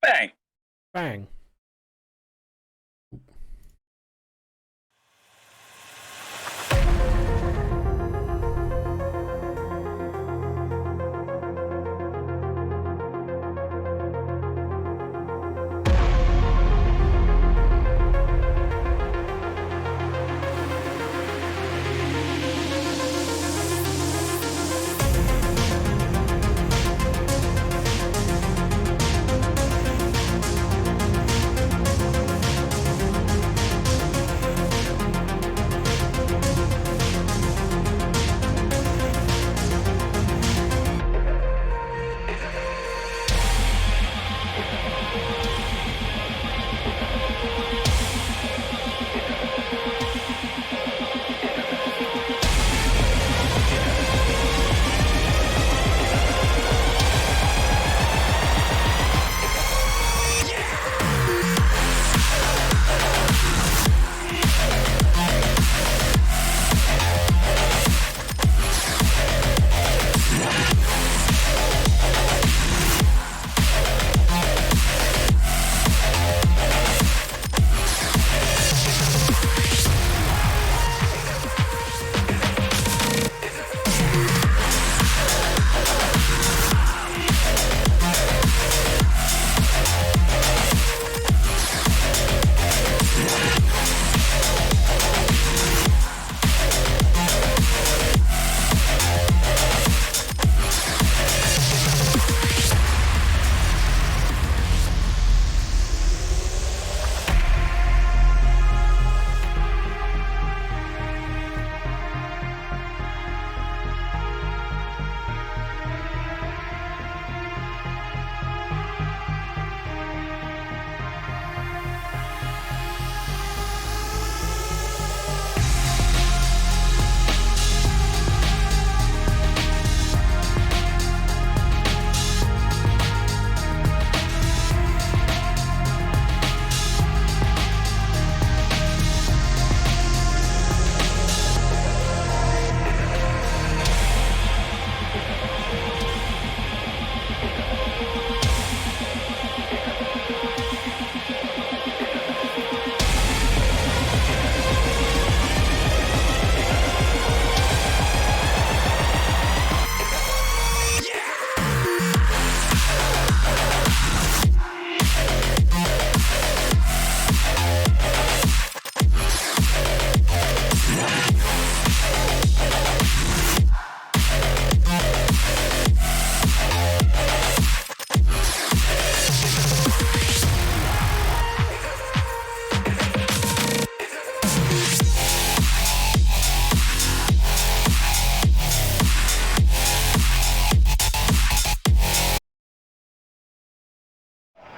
Bang. Bang.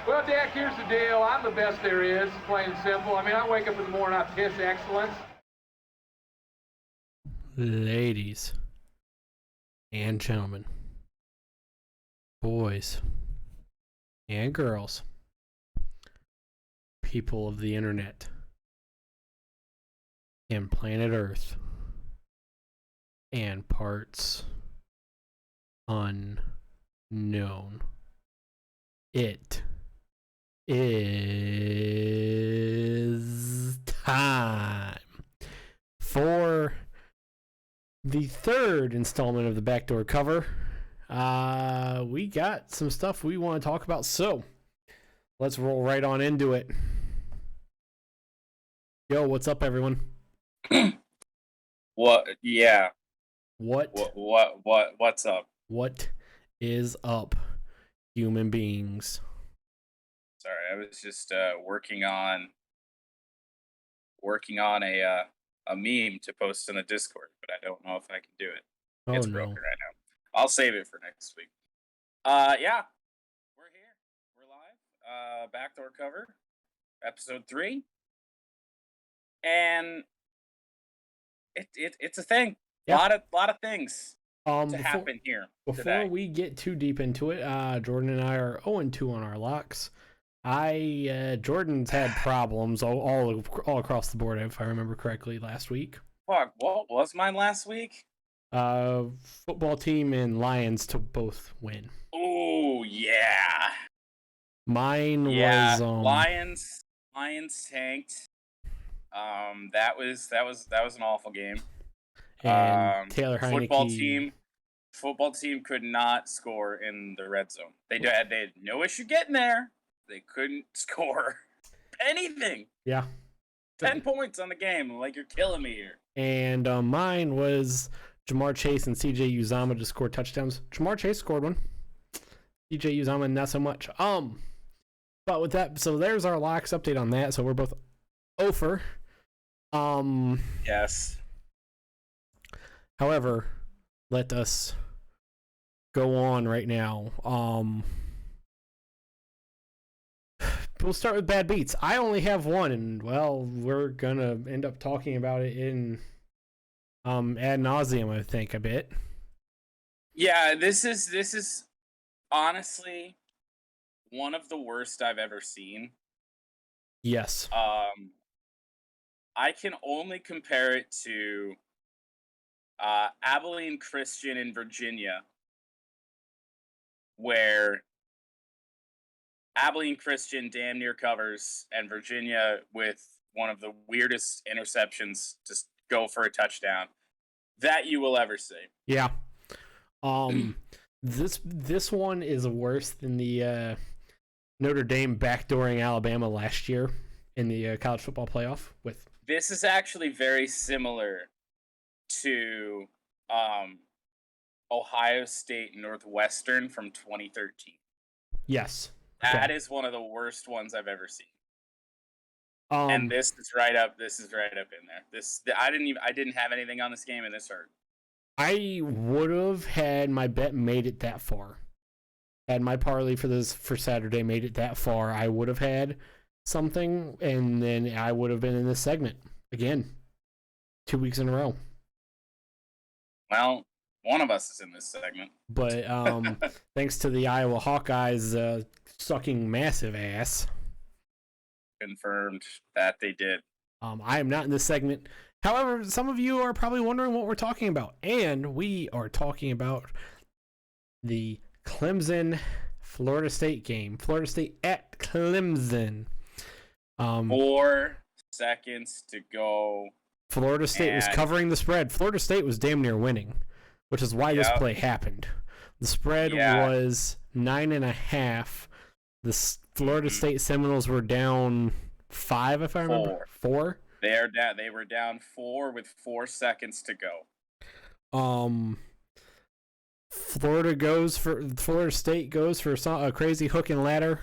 Well, Jack, here's the deal. I'm the best there is, plain and simple. I mean, I wake up in the morning, I piss excellence. Ladies and gentlemen, boys and girls, people of the internet and planet Earth and parts unknown. It is time for the third installment of the Backdoor cover. We got some stuff we want to talk about, so let's roll right on into it. Yo, what's up, everyone? What? Yeah. What's up? What is up, human beings? Sorry, I was just working on a meme to post in the Discord, but I don't know if I can do it. Oh, It's no. broken right now. I'll save it for next week. Yeah, we're here. We're live. Backdoor cover, episode 3, and it's a thing. Yeah. Lot of things to Before, happen here before today. we get too deep into it, Jordan and I are 0-2 on our locks. Jordan's had problems all across the board, if I remember correctly, last week. Fuck, what was mine last week? Football team and Lions to both win. Oh yeah. Mine Yeah, was Lions tanked. That was an awful game. and Taylor Football Heineke. team could not score in the red zone. They had no issue getting there. They couldn't score anything. Yeah. 10 points on the game. Like, you're killing me here. And mine was Jamar Chase and CJ Uzama to score touchdowns. Jamar Chase scored one. CJ Uzama not so much. But with that, so there's our locks update on that. So we're both over. Yes. However, let us go on right now. We'll start with bad beats. I only have one, and well, we're gonna end up talking about it in ad nauseum, I think, a bit. Yeah, this is honestly one of the worst I've ever seen. Yes. I can only compare it to Abilene Christian in Virginia, where Abilene Christian damn near covers, and Virginia with one of the weirdest interceptions just go for a touchdown that you will ever see. Yeah. This one is worse than the Notre Dame backdooring Alabama last year in the college football playoff. This is actually very similar to Ohio State Northwestern from 2013. Yes. That is one of the worst ones I've ever seen. And this is right up in there. I didn't have anything on this game, and this hurt. I would have had my bet made it that far. Had my parlay for Saturday made it that far, I would have had something, and then I would have been in this segment again 2 weeks in a row. Well, one of us is in this segment. But thanks to the Iowa Hawkeyes sucking massive ass. Confirmed that they did. I am not in this segment. However, some of you are probably wondering what we're talking about. And we are talking about the Clemson-Florida State game. Florida State at Clemson. 4 seconds to go. Florida State was covering the spread. Florida State was damn near winning, which is why this play happened. The spread was 9.5. The Florida State Seminoles were down 5, if I remember. 4. They were down 4 with 4 seconds to go. Florida State goes for a crazy hook and ladder,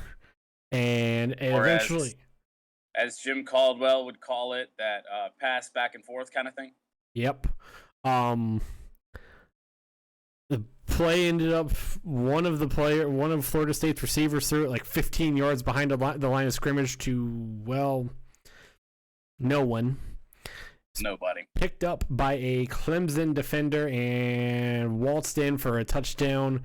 and eventually, as Jim Caldwell would call it, that pass back and forth kind of thing. Yep. The play ended up one of Florida State's receivers threw it like 15 yards behind the line of scrimmage to no one. Nobody. Picked up by a Clemson defender and waltzed in for a touchdown,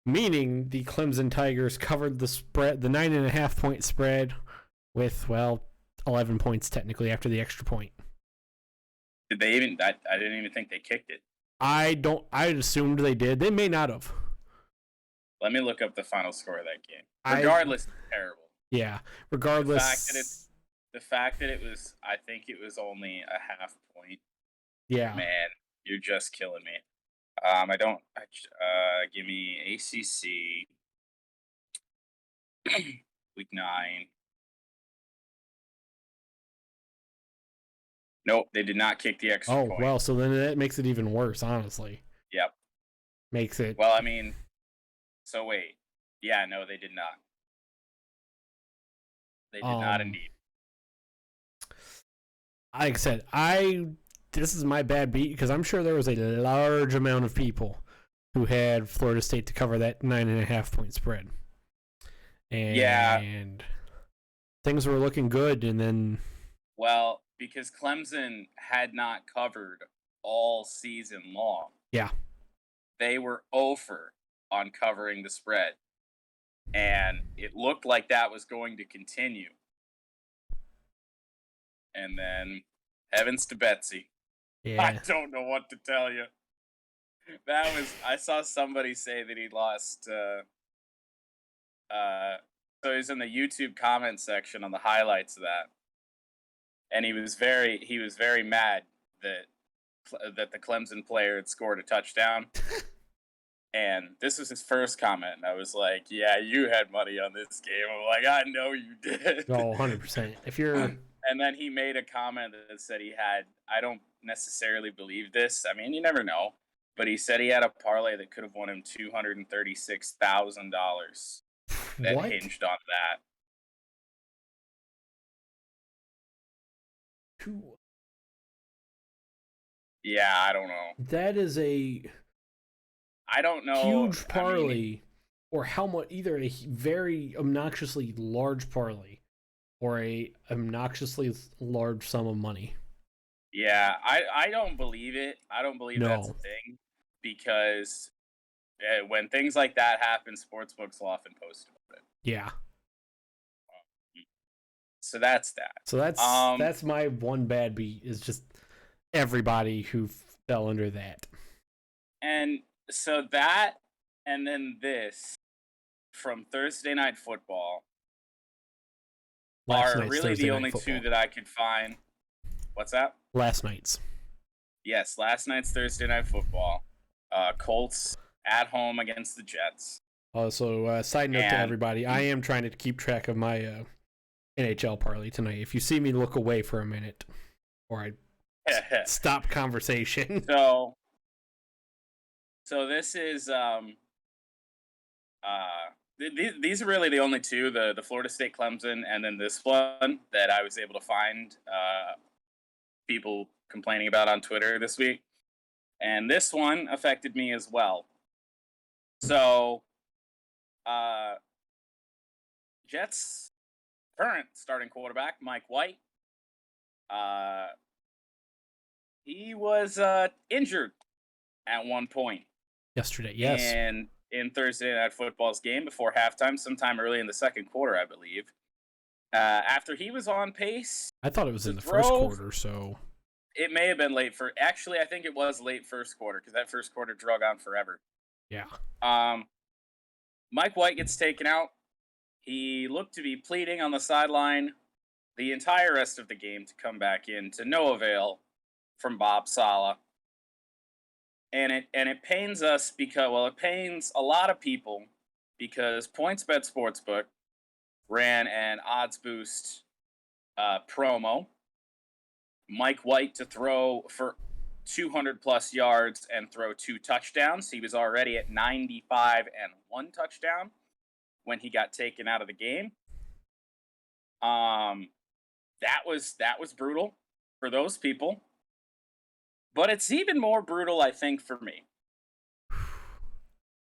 meaning the Clemson Tigers covered the spread, the 9.5 point spread, with 11 points technically after the extra point. Did they even? I didn't even think they kicked it. I assumed they did. They may not have. Let me look up the final score of that game. Regardless, it's terrible. Yeah. Regardless. The fact that it was, I think it was only a half point. Yeah. Man, you're just killing me. Give me ACC week 9. Nope, they did not kick the extra point. Oh, well, so then that makes it even worse, honestly. Yep. Makes it. Well, I mean, so wait. Yeah, no, they did not. They did not indeed. Like I said, this is my bad beat because I'm sure there was a large amount of people who had Florida State to cover that 9.5 point spread. And things were looking good, and then. Well, because Clemson had not covered all season long. Yeah. They were over on covering the spread. And it looked like that was going to continue. And then, heavens to Betsy. Yeah. I don't know what to tell you. I saw somebody say that he lost So he's in the YouTube comment section on the highlights of that, and he was very mad that the Clemson player had scored a touchdown. And this was his first comment. And I was like, yeah, you had money on this game. I'm like, I know you did. Oh, 100%. If you're... And then he made a comment that said he had, I don't necessarily believe this. I mean, you never know. But he said he had a parlay that could have won him $236,000 that What? hinged on that. Yeah, I don't know. That is a... I don't know. Huge parlay, or how much, either a very obnoxiously large parlay or a obnoxiously large sum of money. Yeah, I don't believe it. I don't believe that's a thing, because when things like that happen, sportsbooks will often post about it. Yeah. So that's that. So that's my one bad beat, is just everybody who fell under that. And so that, and then this from Thursday Night Football are really Thursday the only two that I could find. What's that? Last night's. Yes, last night's Thursday Night Football. Colts at home against the Jets. Also, side note to everybody, I am trying to keep track of my NHL parlay tonight. If you see me look away for a minute, or I stop conversation. So this is these are really the only two, the Florida State Clemson, and then this one that I was able to find people complaining about on Twitter this week. And this one affected me as well. So Jets current starting quarterback, Mike White, he was injured at one point. Yesterday, yes. And in Thursday Night Football's game before halftime, sometime early in the second quarter, I believe. After he was on pace. I thought it was in the first quarter, so. It may have been late for. Actually, I think it was late first quarter, because that first quarter drug on forever. Yeah. Mike White gets taken out. He looked to be pleading on the sideline the entire rest of the game to come back in, to no avail from Bob Saleh. And it pains us because, well, it pains a lot of people, because PointsBet Sportsbook ran an odds boost promo. Mike White to throw for 200 plus yards and throw 2 touchdowns. He was already at 95 and 1 touchdown when he got taken out of the game. That was brutal for those people. But it's even more brutal, I think, for me.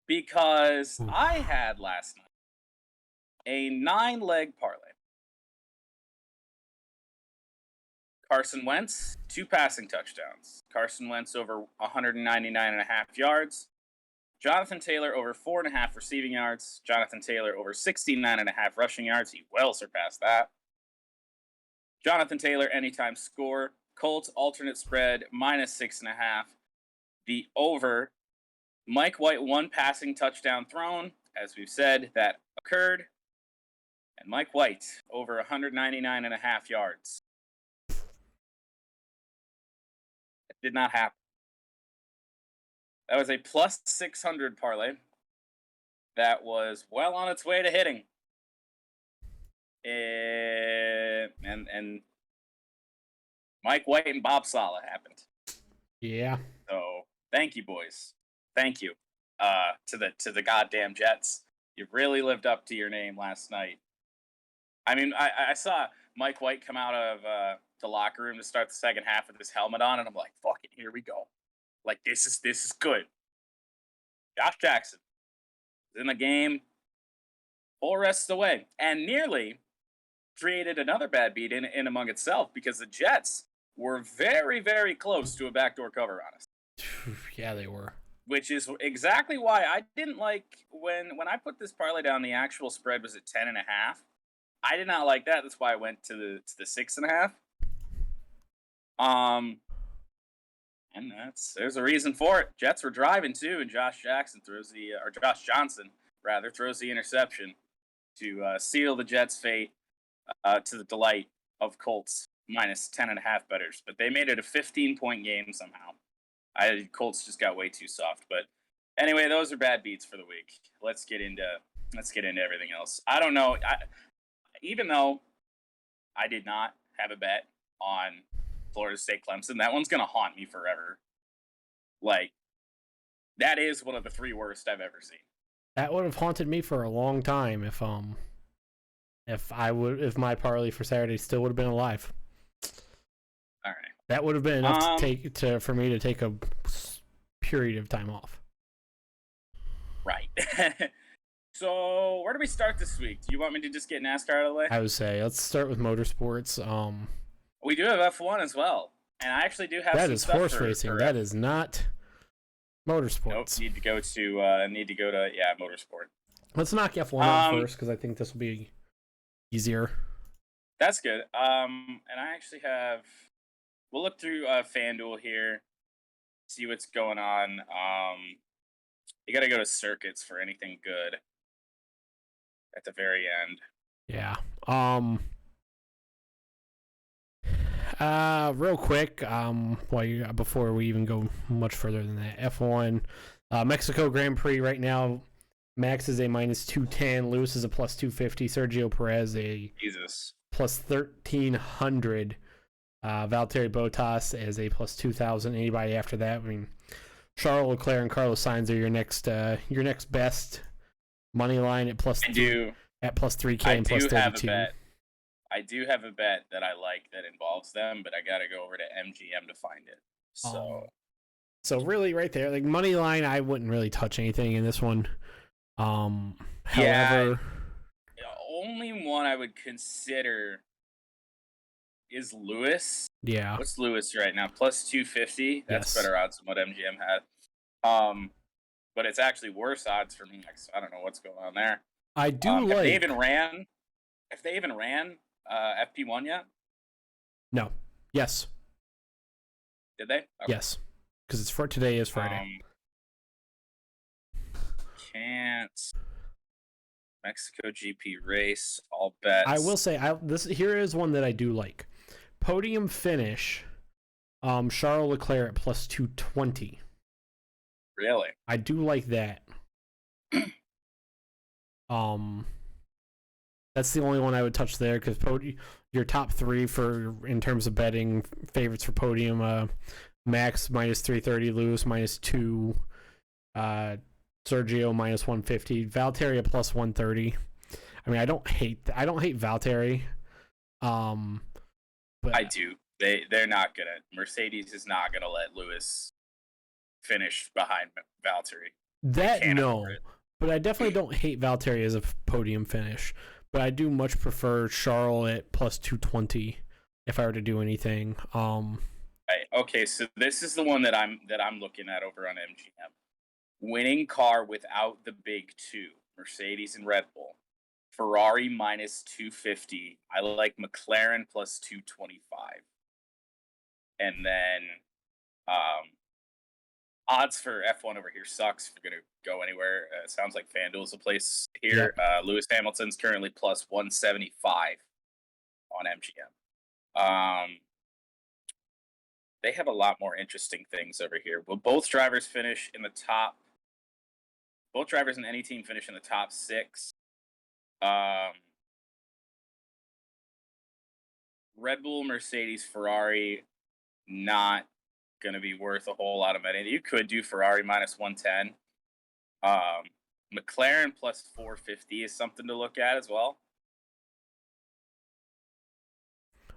Because I had last night a 9-leg parlay. Carson Wentz, 2 passing touchdowns. Carson Wentz over 199.5 yards. Jonathan Taylor over 4.5 receiving yards. Jonathan Taylor over 69.5 rushing yards. He well surpassed that. Jonathan Taylor, anytime score. Colts alternate spread, -6.5. The over. Mike White, 1 passing touchdown thrown. As we've said, that occurred. And Mike White, over 199.5 yards. It did not happen. That was a plus 600 parlay that was well on its way to hitting. And Mike White and Bob Saleh happened. Yeah. So thank you, boys. Thank you to the goddamn Jets. You really lived up to your name last night. I mean, I saw Mike White come out of the locker room to start the second half with his helmet on, and I'm like, fuck it, here we go. Like, this is good. Josh Jackson is in the game 4 rests away, and nearly created another bad beat in among itself, because the Jets were very, very close to a backdoor cover on us. Yeah, they were. Which is exactly why I didn't like when I put this parlay down. The actual spread was at 10.5. I did not like that. That's why I went to the 6.5. And there's a reason for it. Jets were driving too, and Josh Johnson throws the interception. to seal the Jets' fate to the delight of Colts minus 10.5 betters. But they made it a 15-point game somehow. Colts just got way too soft. But anyway, those are bad beats for the week. Let's get into everything else. I don't know. Even though I did not have a bet on Florida State Clemson, that one's gonna haunt me forever. Like, that is one of the 3 worst I've ever seen. That would have haunted me for a long time if my parlay for Saturday still would have been alive. All right. That would have been enough for me to take a period of time off. Right. So where do we start this week? Do you want me to just get NASCAR out of the way? I would say let's start with motorsports. We do have F1 as well, and I actually do have. That some is stuff horse racing. That is not motorsports. Nope. Need to go to motorsport. Let's knock F1 out first because I think this will be easier. That's good. And I actually have. We'll look through FanDuel here, see what's going on. You got to go to circuits for anything good at the very end. Yeah. Real quick, before we even go much further than that, F1, Mexico Grand Prix right now, Max is a minus 210, Lewis is a plus 250, Sergio Perez a plus 1,300, Valtteri Bottas as a plus 2,000. Anybody after that? I mean, Charles Leclerc and Carlos Sainz are your next best money line at plus 3K and plus 32. I do have a bet that I like that involves them, but I got to go over to MGM to find it. So really, right there, like money line, I wouldn't really touch anything in this one. However, only one I would consider is Lewis. Yeah. What's Lewis right now? Plus 250. That's better odds than what MGM had. But it's actually worse odds for me. I don't know what's going on there. I do like. If they even ran FP1 yet? No. Yes. Did they? Okay. Yes. Because today is Friday. Can't. Mexico GP race, all bets. I will say, here is one that I do like. Podium finish, Charles Leclerc at plus 220. Really? I do like that. That's the only one I would touch there because your top 3 in terms of betting favorites for podium, Max minus 330, Lewis minus 2, Sergio minus 150, Valtteri at plus 130. I mean, I don't hate Valtteri. But I do. They're not gonna. Mercedes is not gonna let Lewis finish behind Valtteri. But I definitely don't hate Valtteri as a podium finish. But I do much prefer Charles at plus 220 if I were to do anything. Okay, so this is the one that I'm looking at over on MGM. Winning car without the big 2, Mercedes and Red Bull. Ferrari minus 250. I like McLaren plus 225. And then odds for F1 over here sucks. If you're going to go anywhere, it sounds like FanDuel's a place here. Yeah. Lewis Hamilton's currently plus 175 on MGM. They have a lot more interesting things over here. Will both drivers finish in the top? Both drivers in any team finish in the top 6. Red Bull, Mercedes, Ferrari, not going to be worth a whole lot of money. You could do Ferrari minus 110. McLaren plus 450 is something to look at as well.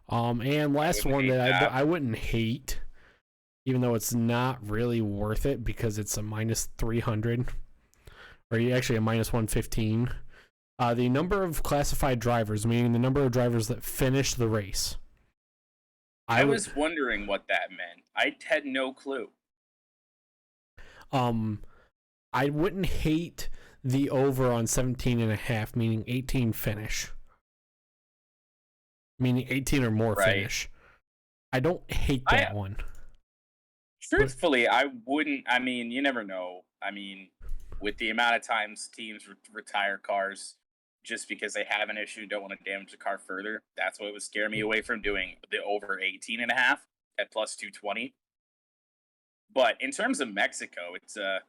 And last one that I wouldn't hate, even though it's not really worth it because it's a minus 300, or actually a minus 115. The number of classified drivers, meaning the number of drivers that finish the race. I was wondering what that meant. I had no clue. I wouldn't hate the over on 17.5, meaning 18 finish. Meaning 18 or more finish. I don't hate that one. Truthfully, I wouldn't. I mean, you never know. I mean, with the amount of times teams retire cars, just because they have an issue, don't want to damage the car further. That's what would scare me away from doing the over 18.5 at plus 220. But in terms of Mexico, it's a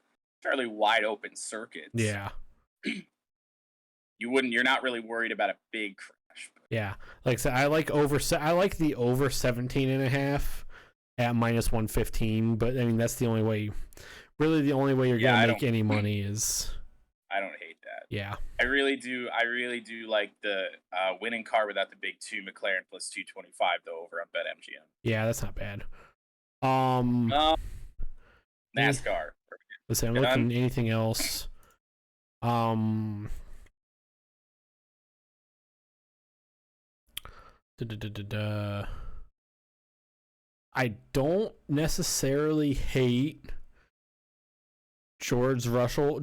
fairly wide open circuit. Yeah. You're not really worried about a big crash. Yeah. Like I said, I like the over 17.5 at minus 115, but I mean that's the only way you're gonna make any money is. I don't hate that. Yeah. I really do like the winning car without the big 2 McLaren plus 225 though over on BetMGM. Yeah, that's not bad. NASCAR. Let's see, I'm looking anything else. I don't necessarily hate George Russell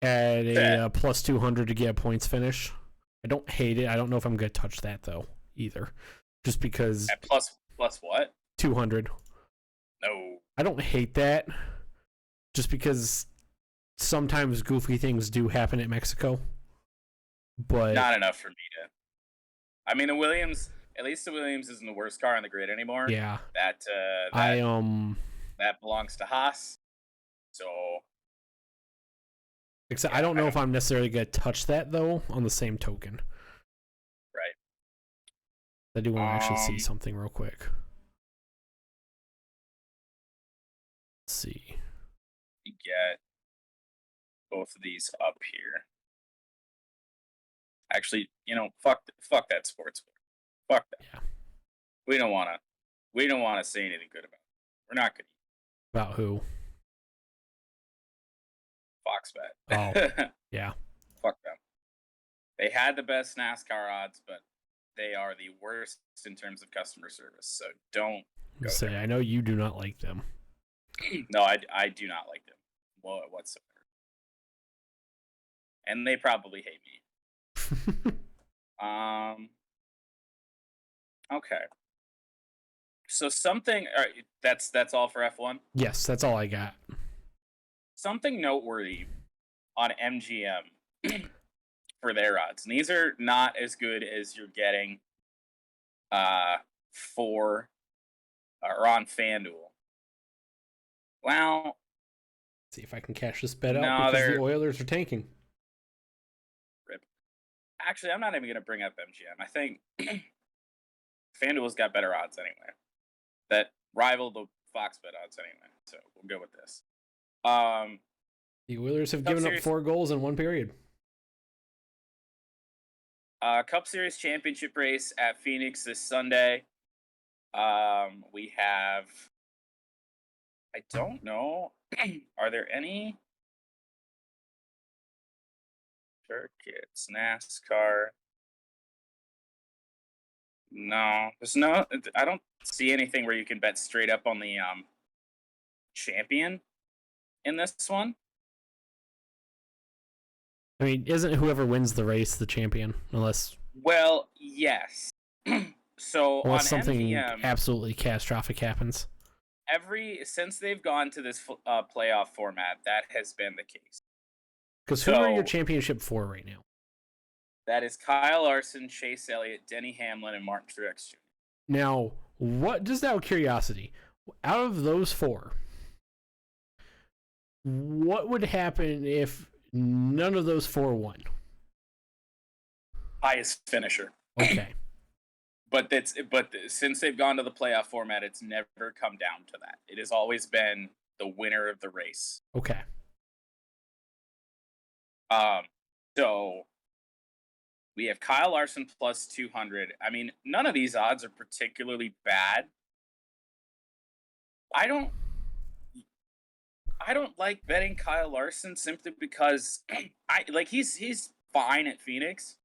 at a plus 200 to get a points finish. I don't hate it. I don't know if I'm gonna touch that though either, just because at plus what? 200. No, I don't hate that, just because sometimes goofy things do happen at Mexico, but not enough for me to. I mean, at least the Williams isn't the worst car on the grid anymore. Yeah, that belongs to Haas. So, except I don't know if I'm necessarily gonna touch that though. On the same token, right? I do want to actually see something real quick. Let's see. You get both of these up here. Actually, fuck that sports book. Fuck that. Yeah. We don't want to say anything good about it. We're not good. About who? Fox Bet. Oh, yeah. Fuck them. They had the best NASCAR odds, but they are the worst in terms of customer service. So don't go there. I know you do not like them. No, I do not like them whatsoever. And they probably hate me. Okay. So something. All right, that's all for F1. Yes, that's all I got. Something noteworthy on MGM for their odds. And these are not as good as you're getting for or on FanDuel. Well, let's see if I can cash this bet out because the Oilers are tanking. Actually, I'm not even going to bring up MGM. I think FanDuel's got better odds anyway. That rival the Fox Bet odds anyway. So we'll go with this. The Oilers have given up 4 goals in one period. Cup Series championship race at Phoenix this Sunday. We have... I don't know. Are there any circuits, NASCAR? No, there's no. I don't see anything where you can bet straight up on the champion in this one. I mean, isn't whoever wins the race the champion? Unless. Well, yes. So unless on something MGM, absolutely catastrophic happens. Since they've gone to this playoff format, that has been the case. Because who are your championship for right now? That is Kyle Larson, Chase Elliott, Denny Hamlin, and Martin Truex Jr. Now, what, just out of curiosity, out of those 4, what would happen if none of those 4 won? Highest finisher. Okay. But since they've gone to the playoff format, it's never come down to that. It has always been the winner of the race. Okay. So we have Kyle Larson plus 200. I mean, none of these odds are particularly bad. I don't like betting Kyle Larson simply because he's fine at Phoenix.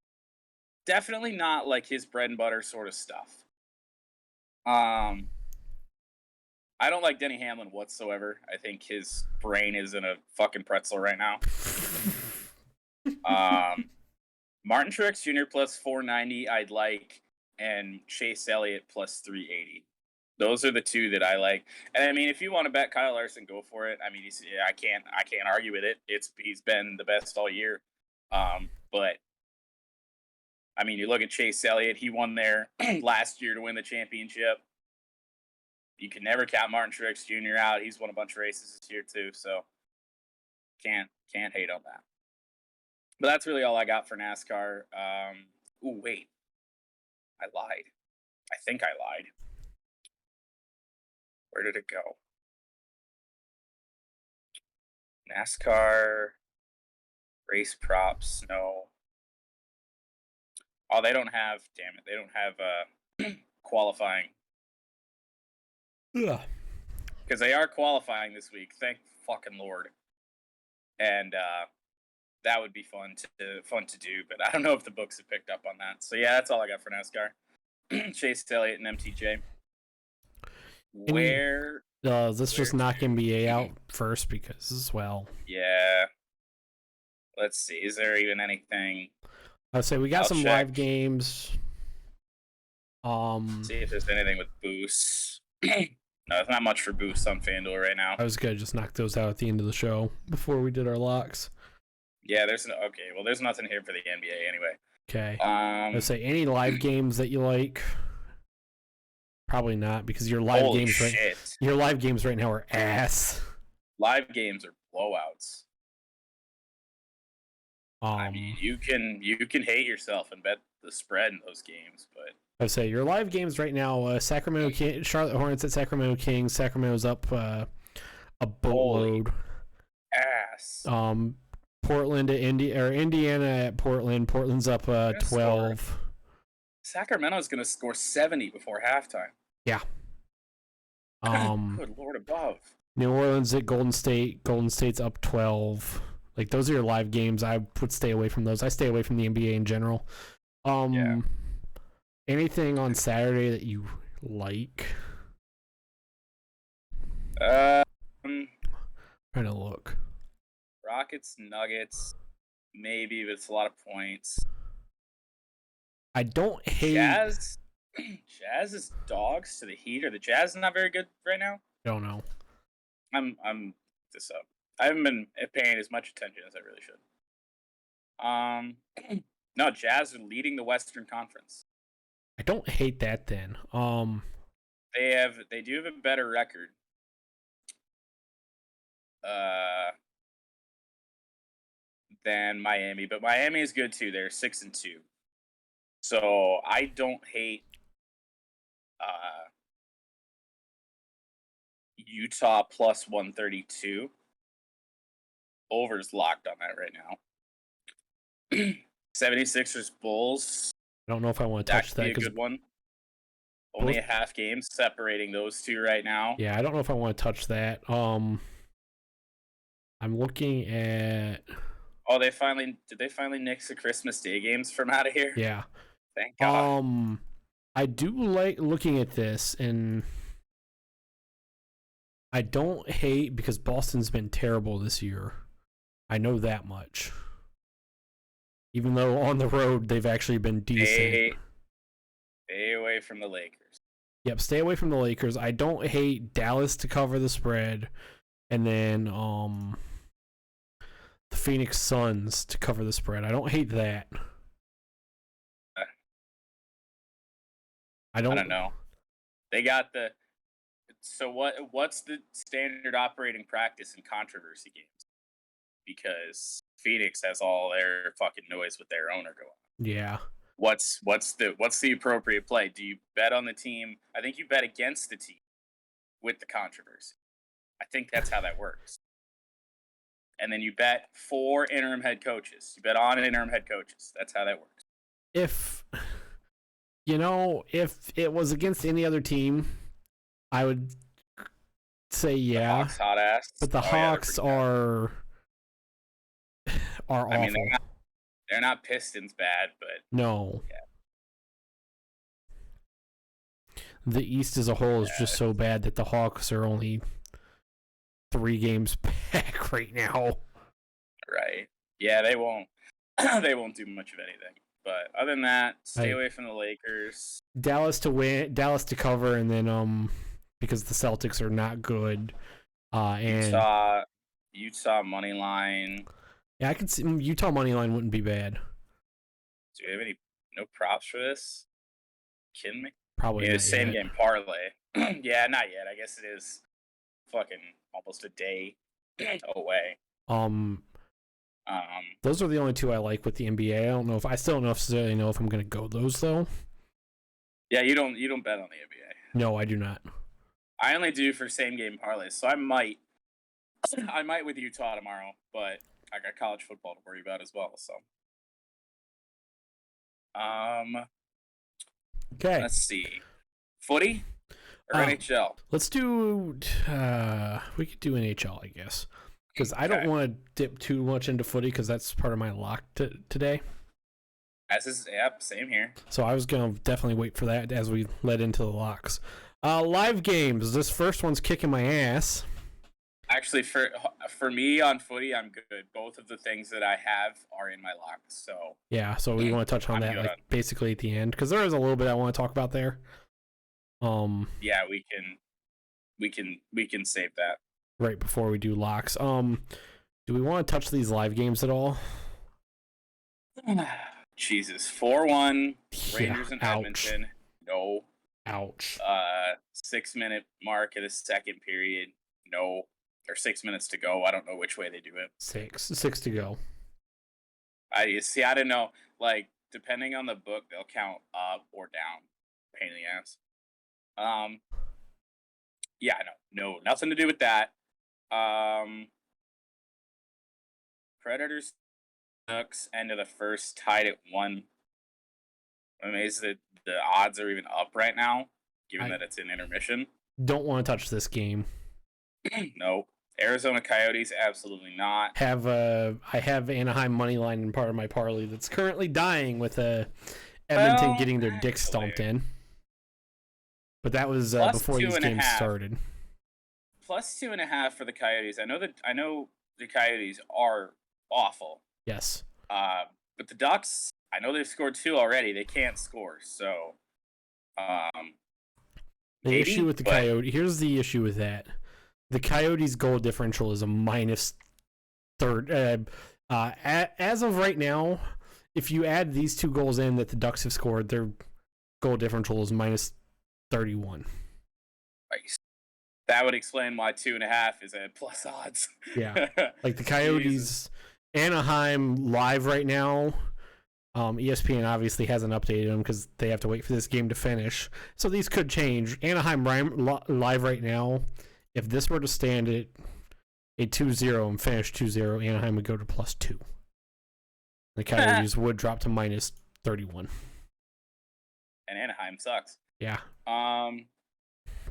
Definitely not like his bread and butter sort of stuff. I don't like Denny Hamlin whatsoever. I think his brain is in a fucking pretzel right now. Martin Truex Jr. plus 490 I'd like, and Chase Elliott plus 380. Those are the two that I like. And I mean, if you want to bet Kyle Larson, go for it. I mean, I can't argue with it. He's been the best all year. But I mean, you look at Chase Elliott. He won there last year to win the championship. You can never count Martin Truex Jr. out. He's won a bunch of races this year too, so can't hate on that. But that's really all I got for NASCAR. Wait, I lied. I think I lied. Where did it go? NASCAR race props. No. Oh, they don't have. Damn it! They don't have qualifying. Yeah. Because they are qualifying this week. Thank fucking Lord. And that would be fun to do. But I don't know if the books have picked up on that. So yeah, that's all I got for NASCAR. Chase Elliott and MTJ. Where? Let's just knock NBA out first because, well. Yeah. Let's see. Is there even anything? I'll say we got some live games. See if there's anything with boosts. No, there's not much for boosts on FanDuel right now. I was gonna just knock those out at the end of the show before we did our locks. Yeah, there's nothing here for the NBA anyway. Okay. Let's say any live games that you like. Probably not because your live games right now are ass. Live games are blowouts. I mean, you can hate yourself and bet the spread in those games, but I'd say your live games right now: Charlotte Hornets at Sacramento Kings. Sacramento's up a boatload. Ass. Portland to Indiana at Portland. Portland's up 12. Sacramento's going to score 70 before halftime. Yeah. Good Lord above. New Orleans at Golden State. Golden State's up 12. Like, those are your live games. I would stay away from those. I stay away from the NBA in general. Yeah. Anything on Saturday that you like? Trying to look. Rockets, Nuggets, maybe, but it's a lot of points. I don't hate Jazz. Jazz is dogs to the Heat. Are the Jazz not very good right now? Don't know. I'm this up. I haven't been paying as much attention as I really should. No, Jazz are leading the Western Conference. I don't hate that then. They do have a better record. Than Miami, but Miami is good too. They're 6-2. So I don't hate Utah plus 132. Over's locked on that right now. 76ers Bulls. I don't know if I want to touch that. Could be a good one. Only a half game separating those two right now. Yeah, I don't know if I want to touch that. I'm looking at. Oh, did they finally nix the Christmas Day games from out of here? Yeah. Thank God. I do like looking at this, and I don't hate because Boston's been terrible this year. I know that much. Even though on the road they've actually been decent. Stay away from the Lakers. Yep, stay away from the Lakers. I don't hate Dallas to cover the spread, and then the Phoenix Suns to cover the spread. I don't hate that. I don't know. They got the. So what's the standard operating practice in controversy games? Because Phoenix has all their fucking noise with their owner going on. Yeah. What's the appropriate play? Do you bet on the team? I think you bet against the team with the controversy. I think that's how that works. And then you bet for interim head coaches. You bet on interim head coaches. That's how that works. If it was against any other team, I would say yeah. The Hawks hot ass. But the Hawks are awful. I mean, they're not Pistons bad, but no. Yeah. The East as a whole is just so bad that the Hawks are only 3 games back right now. Right. Yeah, they won't do much of anything. But other than that, stay away from the Lakers. Dallas to win, Dallas to cover, and then because the Celtics are not good. And Utah money line. yeah, I could see Utah money line wouldn't be bad. Do we have no props for this? Kidding me? Probably not same yet. game parlay. Yeah, not yet. I guess it is fucking almost a day away. Those are the only two I like with the NBA. I still don't necessarily know if I'm gonna go those though. Yeah, you don't bet on the NBA. No, I do not. I only do for same game parlays, so I might with Utah tomorrow, but I got college football to worry about as well. So, okay. Let's see, footy or NHL. Let's do. We could do NHL, I guess, because I don't want to dip too much into footy because that's part of my lock today. Same here. So I was gonna definitely wait for that as we led into the locks. Live games. This first one's kicking my ass. Actually, for me on footy, I'm good. Both of the things that I have are in my locks. So yeah. So we want to touch on that basically at the end because there is a little bit I want to talk about there. Yeah, we can save that right before we do locks. Do we want to touch these live games at all? Jesus, 4-1 Rangers and Edmonton. No. Ouch. 6-minute mark of the second period. No. Or 6 minutes to go. I don't know which way they do it. Six to go. I don't know. Like, depending on the book, they'll count up or down. Pain in the ass. Yeah, no, nothing to do with that. Predators, Ducks, end of the first, tied at 1. I'm amazed that the odds are even up right now, given that it's in intermission. Don't want to touch this game. No. Arizona Coyotes, absolutely not. I have Anaheim money line in part of my parlay that's currently dying with Edmonton getting their dick stomped in. But that was before these games started. Plus 2.5 for the Coyotes. I know the Coyotes are awful. Yes. But the Ducks, I know they've scored 2 already. They can't score, so. The issue with the Coyotes. Here's the issue with that. The Coyotes' goal differential is a minus third. As of right now, if you add these 2 goals in that the Ducks have scored, their goal differential is minus 31. Nice. That would explain why 2.5 is at plus odds. Yeah, like the Coyotes, Anaheim live right now. ESPN obviously hasn't updated them because they have to wait for this game to finish. So these could change. Anaheim live right now. If this were to stand at a 2-0 and finish 2-0, Anaheim would go to plus 2. The Coyotes would drop to minus 31. And Anaheim sucks. Yeah.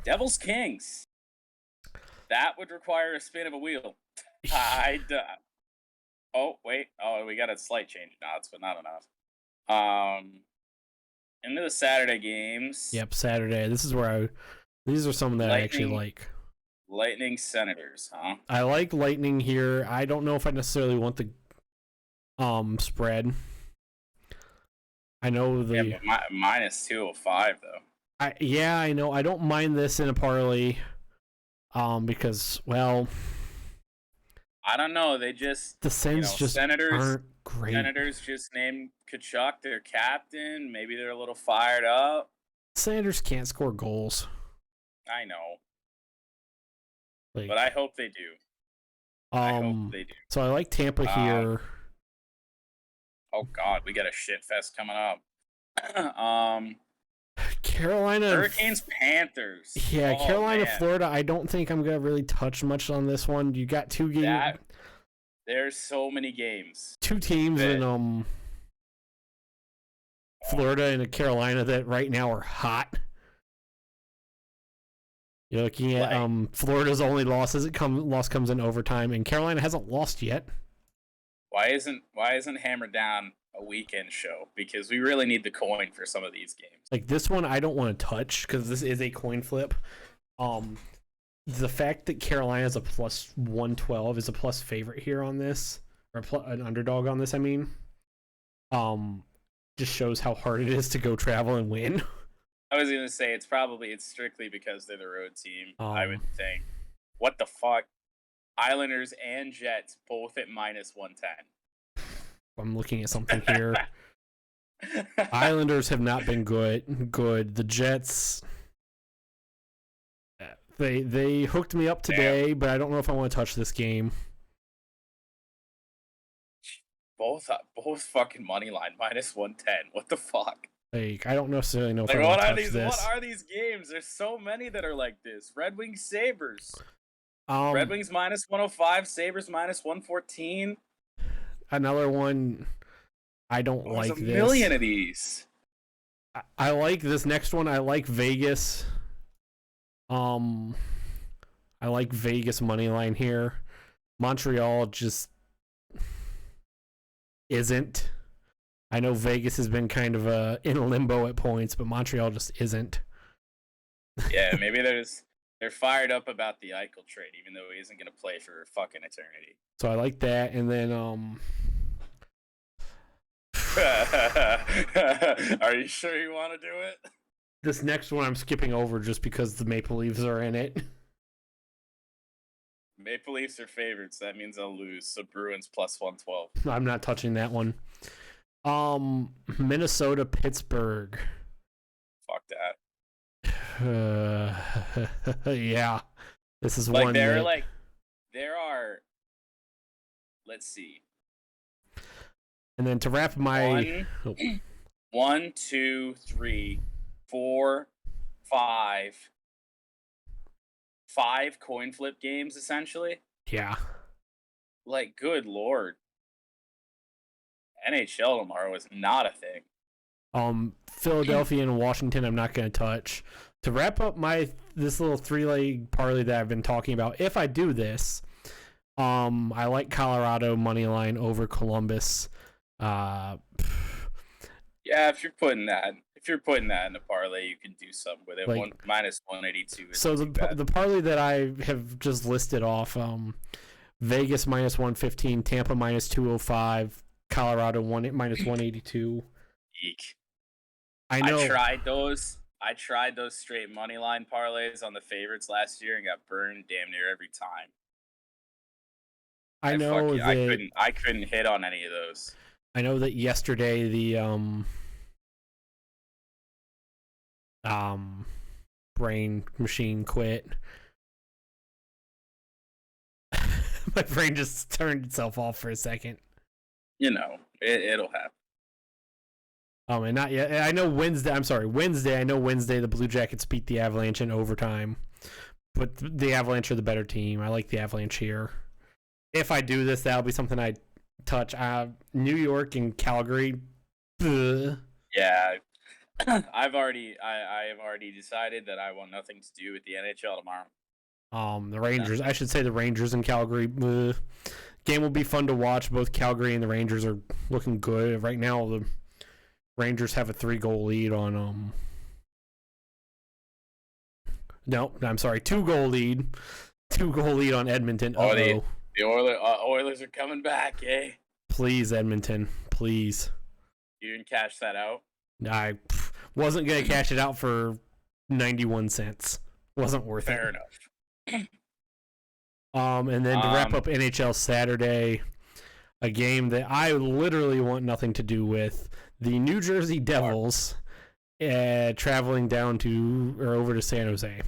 Devils Kings. That would require a spin of a wheel. Oh, wait. Oh, we got a slight change in odds, but not enough. Into the Saturday games. Yep, Saturday. These are some that I actually like. Lightning Senators, huh? I like Lightning here. I don't know if I necessarily want the spread. I know the but minus 205 though. I know. I don't mind this in a parlay. Because I don't know. They just the Sens Senators aren't great. Senators just named Kachuk their captain. Maybe they're a little fired up. Senators can't score goals. I know. But I hope they do. I hope they do. So I like Tampa here. Oh God, we got a shit fest coming up. Carolina, Hurricanes, Panthers. Yeah, Carolina, man. Florida. I don't think I'm gonna really touch much on this one. You got 2 games. There's so many games. 2 teams in Florida and Carolina that right now are hot. You're looking at Florida's only loss comes in overtime, and Carolina hasn't lost yet. Why isn't Hammer Down a weekend show? Because we really need the coin for some of these games. Like this one, I don't want to touch because this is a coin flip. The fact that Carolina is a plus 112 is a plus favorite here on this, or an underdog on this. I mean, just shows how hard it is to go travel and win. I was gonna say it's strictly because they're the road team. I would Um, think. What the fuck? Islanders and Jets both at -110. I'm looking at something here. Islanders have not been good. The Jets, they hooked me up today, but I don't know if I want to touch this game. Both fucking money line -110. What the fuck? Like, I don't necessarily know if Like, I want what to are touch these? this. What are these games? There's so many that are like this. Red Wings Sabres. Um, Red Wings -105. Sabres -114. Another one. I don't There's like a this. million of these. I like this next one. I like Vegas. I like Vegas money line here. Montreal just isn't. I know Vegas has been kind of in limbo at points, but Montreal just isn't. Yeah, maybe they're fired up about the Eichel trade, even though he isn't going to play for fucking eternity. So I like that, and then Are you sure you want to do it? this next one I'm skipping over just because the Maple Leafs are in it. Maple Leafs are favorites. That means they'll lose. So Bruins +112. I'm not touching that one. Minnesota, Pittsburgh. Fuck that. Yeah, this is Like one. There are. Let's see. And then to wrap my 1, 2, 3, 4, 5 coin flip games essentially. yeah. Like, good lord. NHL tomorrow is not a thing. Philadelphia and Washington I'm not going to touch. To wrap up this little 3-leg parlay that I've been talking about, if I do this, I like Colorado money line over Columbus. Yeah, if you're putting that in a parlay, you can do something with it. Like, -182. So the parlay that I have just listed off, Vegas -115, Tampa -205, Colorado -182. Eek. I know. I tried those straight money line parlays on the favorites last year and got burned damn near every time. I know that I couldn't hit on any of those. I know that yesterday the brain machine quit. My brain just turned itself off for a second. You know, it'll happen. And not yet. I know Wednesday. I'm sorry, Wednesday. I know Wednesday the Blue Jackets beat the Avalanche in overtime, but the Avalanche are the better team. I like the Avalanche here. If I do this, that'll be something I touch. New York and Calgary. Ugh. Yeah, I have already decided that I want nothing to do with the NHL tomorrow. The Rangers. I should say the Rangers and Calgary. Ugh. Game will be fun to watch. Both Calgary and the Rangers are looking good right now. The Rangers have a 3-goal lead on No, I'm sorry, 2-goal lead. 2-goal lead on Edmonton. The Oilers are coming back, eh? Please, Edmonton. Please. You didn't cash that out? I wasn't gonna cash it out for 91 cents. Wasn't worth it. Fair enough. And then to wrap up NHL Saturday, a game that I literally want nothing to do with. The New Jersey Devils traveling down over to San Jose.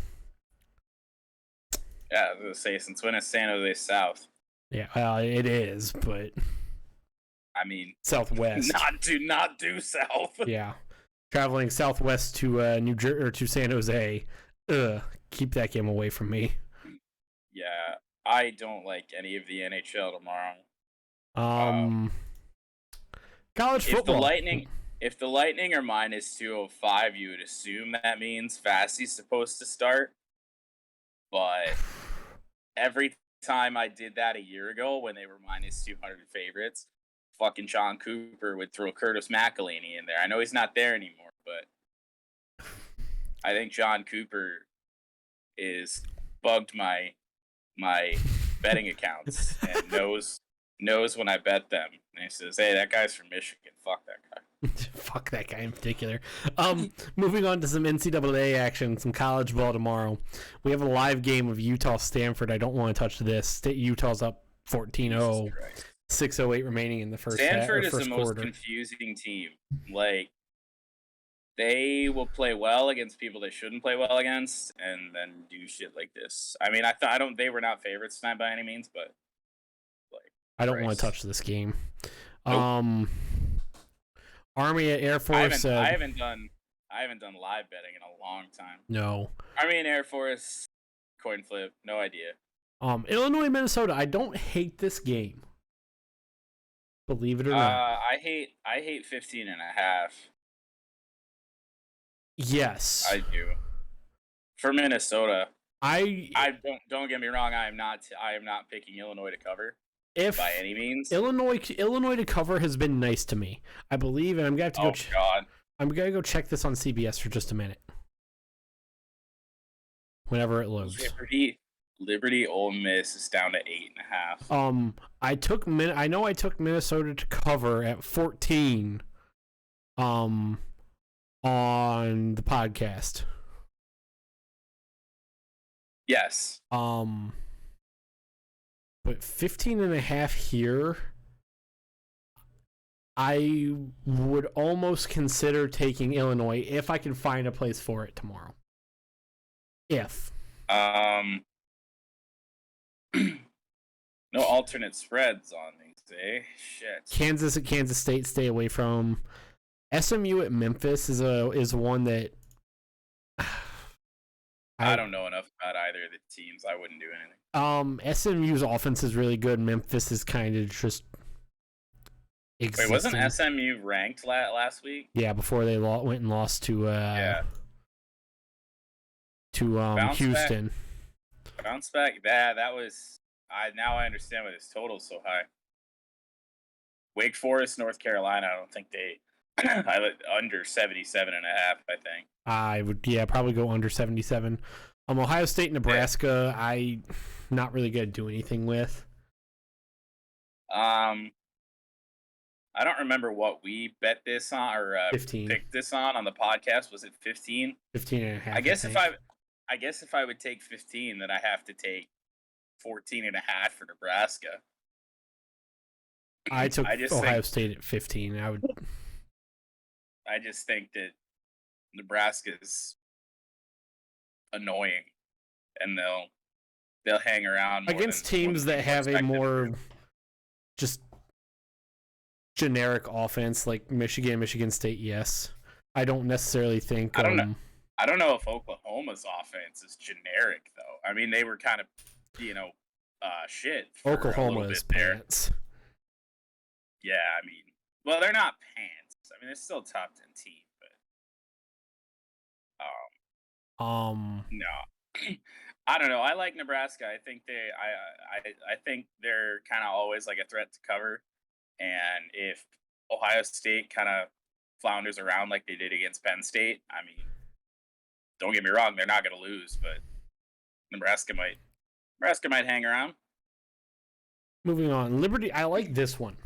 Yeah, I was going to say, since when is San Jose South? Yeah, it is, but I mean, Southwest. Not due south. Yeah, traveling southwest to New Jersey or to San Jose. Keep that game away from me. Yeah, I don't like any of the NHL tomorrow. College football. If the Lightning are -205, you would assume that means Fassy's supposed to start. But every time I did that a year ago when they were -200 favorites, fucking John Cooper would throw Curtis McElhinney in there. I know he's not there anymore, but I think John Cooper is bugged my betting accounts and knows when I bet them. And he says, "Hey, that guy's from Michigan. Fuck that guy." Fuck that guy in particular. Moving on to some NCAA action, some college ball tomorrow. We have a live game of Utah-Stanford. I don't want to touch this. Utah's up 14-0, 6:08 remaining in the first Stanford is the first most quarter. confusing team. Like, they will play well against people they shouldn't play well against, and then do shit like this. I mean, they were not favorites tonight by any means, but like, I don't want to touch this game. Nope. Army at Air Force. I haven't done live betting in a long time. No. Army and Air Force, coin flip, no idea. Illinois, Minnesota. I don't hate this game. Believe it or not. I hate 15.5. Yes. I do. For Minnesota. I don't get me wrong, I am not picking Illinois to cover. By any means, Illinois to cover has been nice to me. I believe, and I'm gonna have to go. God. I'm gonna go check this on CBS for just a minute. Whenever it loads. Liberty Ole Miss is down to 8.5. I know I took Minnesota to cover at 14. On the podcast. Yes. But 15.5 here, I would almost consider taking Illinois if I can find a place for it tomorrow. If. No alternate spreads on these, eh? Shit. Kansas at Kansas State, stay away from. SMU at Memphis is one that I don't know enough about either of the teams. I wouldn't do anything. SMU's offense is really good. Memphis is kind of just existing. Wait, wasn't SMU ranked last week? Yeah, before they went and lost to Houston. Bounce back. That was. Now I understand why this total's so high. Wake Forest, North Carolina. I don't think they. Under 77.5, I think. I would, probably go under 77. Ohio State, Nebraska, I not really gonna do anything with. I don't remember what we bet this on or 15. Picked this on the podcast. Was it 15? 15.5. I guess if I would take 15, then I have to take 14.5 for Nebraska. I took Ohio State at 15. I just think that Nebraska's annoying, and they'll hang around more against teams that have a more just generic offense like Michigan State. Yes, I don't necessarily think. I don't know if Oklahoma's offense is generic though. I mean, they were kind of shit. Oklahoma is pants. Yeah, I mean, well, they're not pants. I mean, it's still a top 10 team, but no, I don't know. I like Nebraska. I think I think they're kind of always like a threat to cover, and if Ohio State kind of flounders around like they did against Penn State, I mean, don't get me wrong, they're not going to lose, but Nebraska might hang around. Moving on, Liberty. I like this one.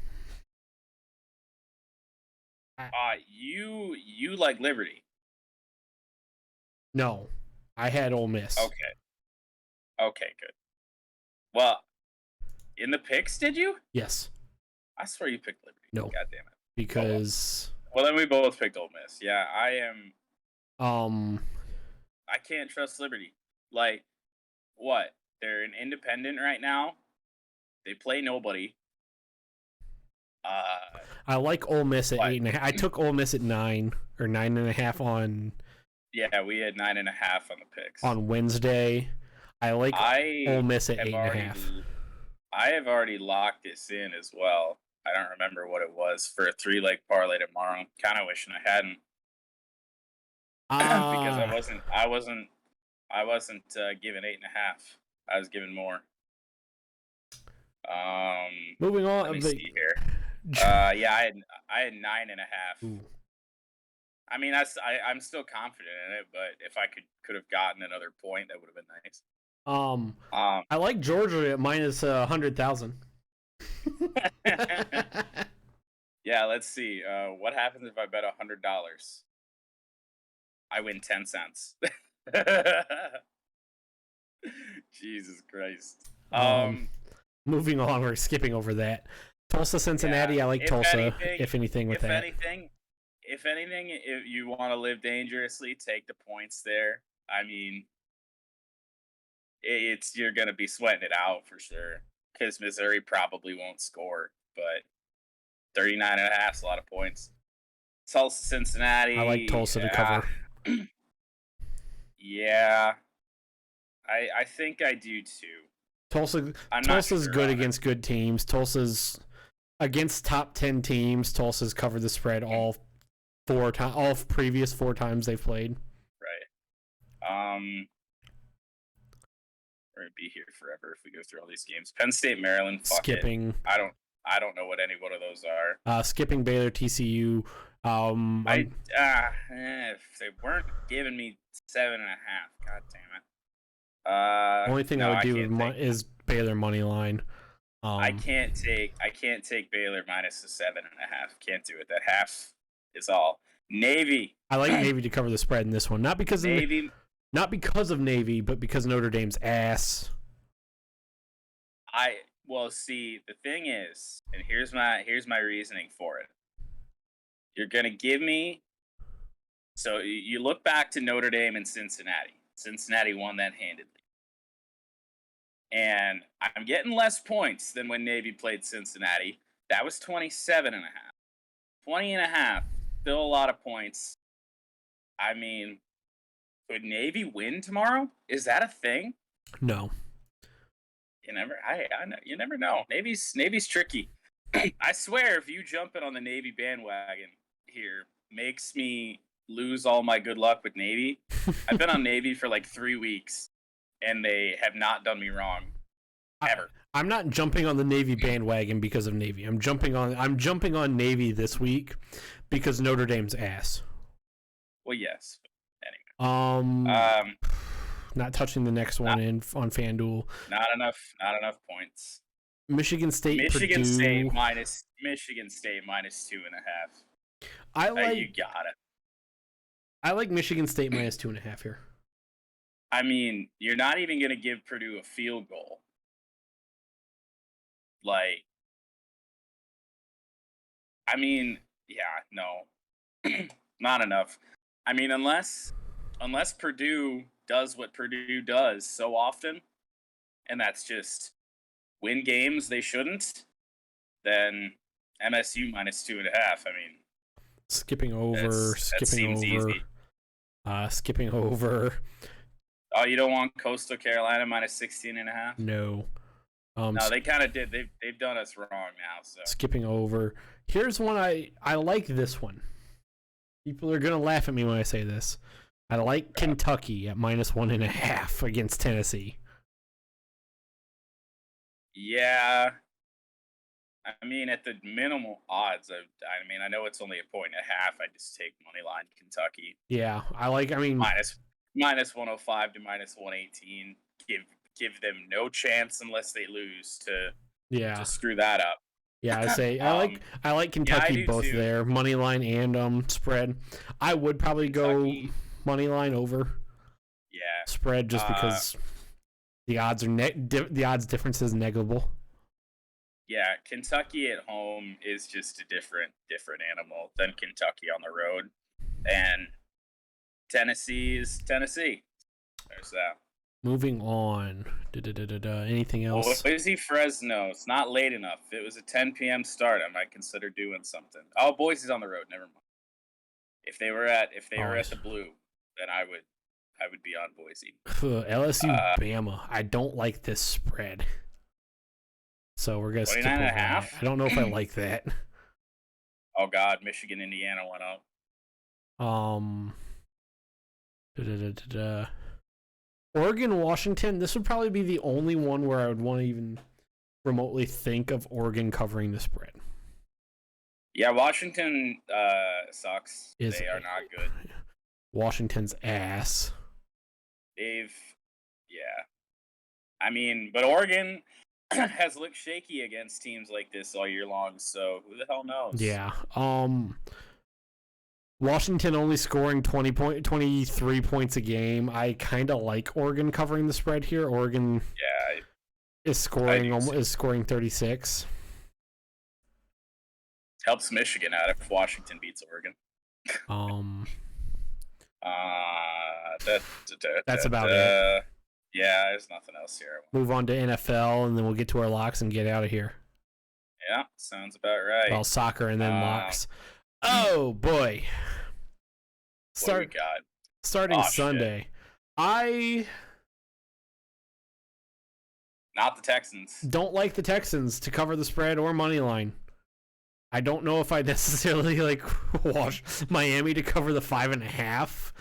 You like Liberty? No, I had Ole Miss. Okay, good. Well, in the picks, did you? Yes. I swear you picked Liberty. No. God damn it. Because. Well, then we both picked Ole Miss. Yeah, I am. I can't trust Liberty. Like, what? They're an independent right now. They play nobody. I like Ole Miss at 8.5. I took Ole Miss at 9 or 9.5 on. Yeah, we had 9.5 on the picks on Wednesday. I like Ole Miss at 8.5. I have already locked this in as well. I don't remember what it was for a 3-leg parlay tomorrow. Kind of wishing I hadn't, because I wasn't given 8.5. I was given more. Moving on. Let me see here. I had 9.5. Ooh. I mean, I'm still confident in it, but if I could have gotten another point, that would have been nice. I like Georgia at minus 100,000. Yeah, let's see. What happens if I bet $100? I win 10 cents. Jesus Christ. Um, moving on, we're skipping over that. Tulsa, Cincinnati. Yeah. I like Tulsa. If anything, with If that. anything, if you want to live dangerously, take the points there. I mean, it's you're gonna be sweating it out for sure because Missouri probably won't score, but 39.5 is a lot of points. Tulsa, Cincinnati. I like Tulsa to cover. Yeah, I think I do too. Tulsa's good against good teams. Tulsa's against top 10 teams. Tulsa's covered the spread all previous 4 times they've played. Right. We're gonna be here forever if we go through all these games. Penn State, Maryland. Skipping. It. I don't know what any one of those are. Skipping Baylor, TCU. If they weren't giving me 7.5, god damn it. Only thing I would do is Baylor money line. I can't take Baylor minus the 7.5. Can't do it. That half is all. Navy. I like Navy to cover the spread in this one, not because Navy. Not because of Navy, but because Notre Dame's ass. See, the thing is, and here's my reasoning for it. You're gonna give me. So you look back to Notre Dame and Cincinnati. Cincinnati won that handedly. And I'm getting less points than when Navy played Cincinnati. That was 27.5. 20.5, still a lot of points. I mean, could Navy win tomorrow? Is that a thing? No. You never know. Navy's tricky. I swear, if you jump in on the Navy bandwagon here, makes me lose all my good luck with Navy. I've been on Navy for like 3 weeks, and they have not done me wrong ever. I'm not jumping on the Navy bandwagon because of Navy. I'm jumping on Navy this week because Notre Dame's ass. Well, yes. Anyway. Not touching the next one on FanDuel. Not enough points. Michigan State, Purdue. Michigan State minus 2.5. You got it. I like Michigan State minus 2.5 here. I mean, you're not even going to give Purdue a field goal. No. Not enough. I mean, unless Purdue does what Purdue does so often, and that's just win games they shouldn't, then MSU minus 2.5. I mean, skipping over. Oh, you don't want Coastal Carolina minus 16.5? No. No, they kind of did. They've done us wrong now. So skipping over. Here's one I like. This one. People are gonna laugh at me when I say this. I like Kentucky at minus 1.5 against Tennessee. Yeah. I mean, at the minimal odds, I know it's only 1.5. I just take money line Kentucky. Yeah, minus 105 to minus 118. Give them no chance unless they lose to screw that up. Yeah, I say I like Kentucky both too. There, money line and spread. I would probably Kentucky. Go money line over. Yeah. Spread just because the odds are the odds difference is negligible. Yeah, Kentucky at home is just a different animal than Kentucky on the road, and Tennessee is Tennessee. There's that. Moving on. Anything else? Boise, Fresno. It's not late enough. If it was a 10 p.m. start, I might consider doing something. Oh, Boise's on the road. Never mind. If they were at the Blue, then I would be on Boise. LSU, Bama. I don't like this spread. So we're gonna skip over that. I don't know if I like that. Oh God, Michigan, Indiana went up. Oregon, Washington. This would probably be the only one where I would want to even remotely think of Oregon covering the spread. Yeah, Washington sucks. They are not good. Washington's ass. I mean, but Oregon, has looked shaky against teams like this all year long. So who the hell knows? Yeah. Washington only scoring 23 points a game. I kind of like Oregon covering the spread here. Oregon is scoring 36. Helps Michigan out if Washington beats Oregon. That's about it. Yeah, there's nothing else here. Move on to NFL, and then we'll get to our locks and get out of here. Yeah, sounds about right. Well, soccer and then locks. Oh boy! What do we got? Starting Sunday. Not the Texans. Don't like the Texans to cover the spread or money line. I don't know if I necessarily watch Miami to cover the 5.5.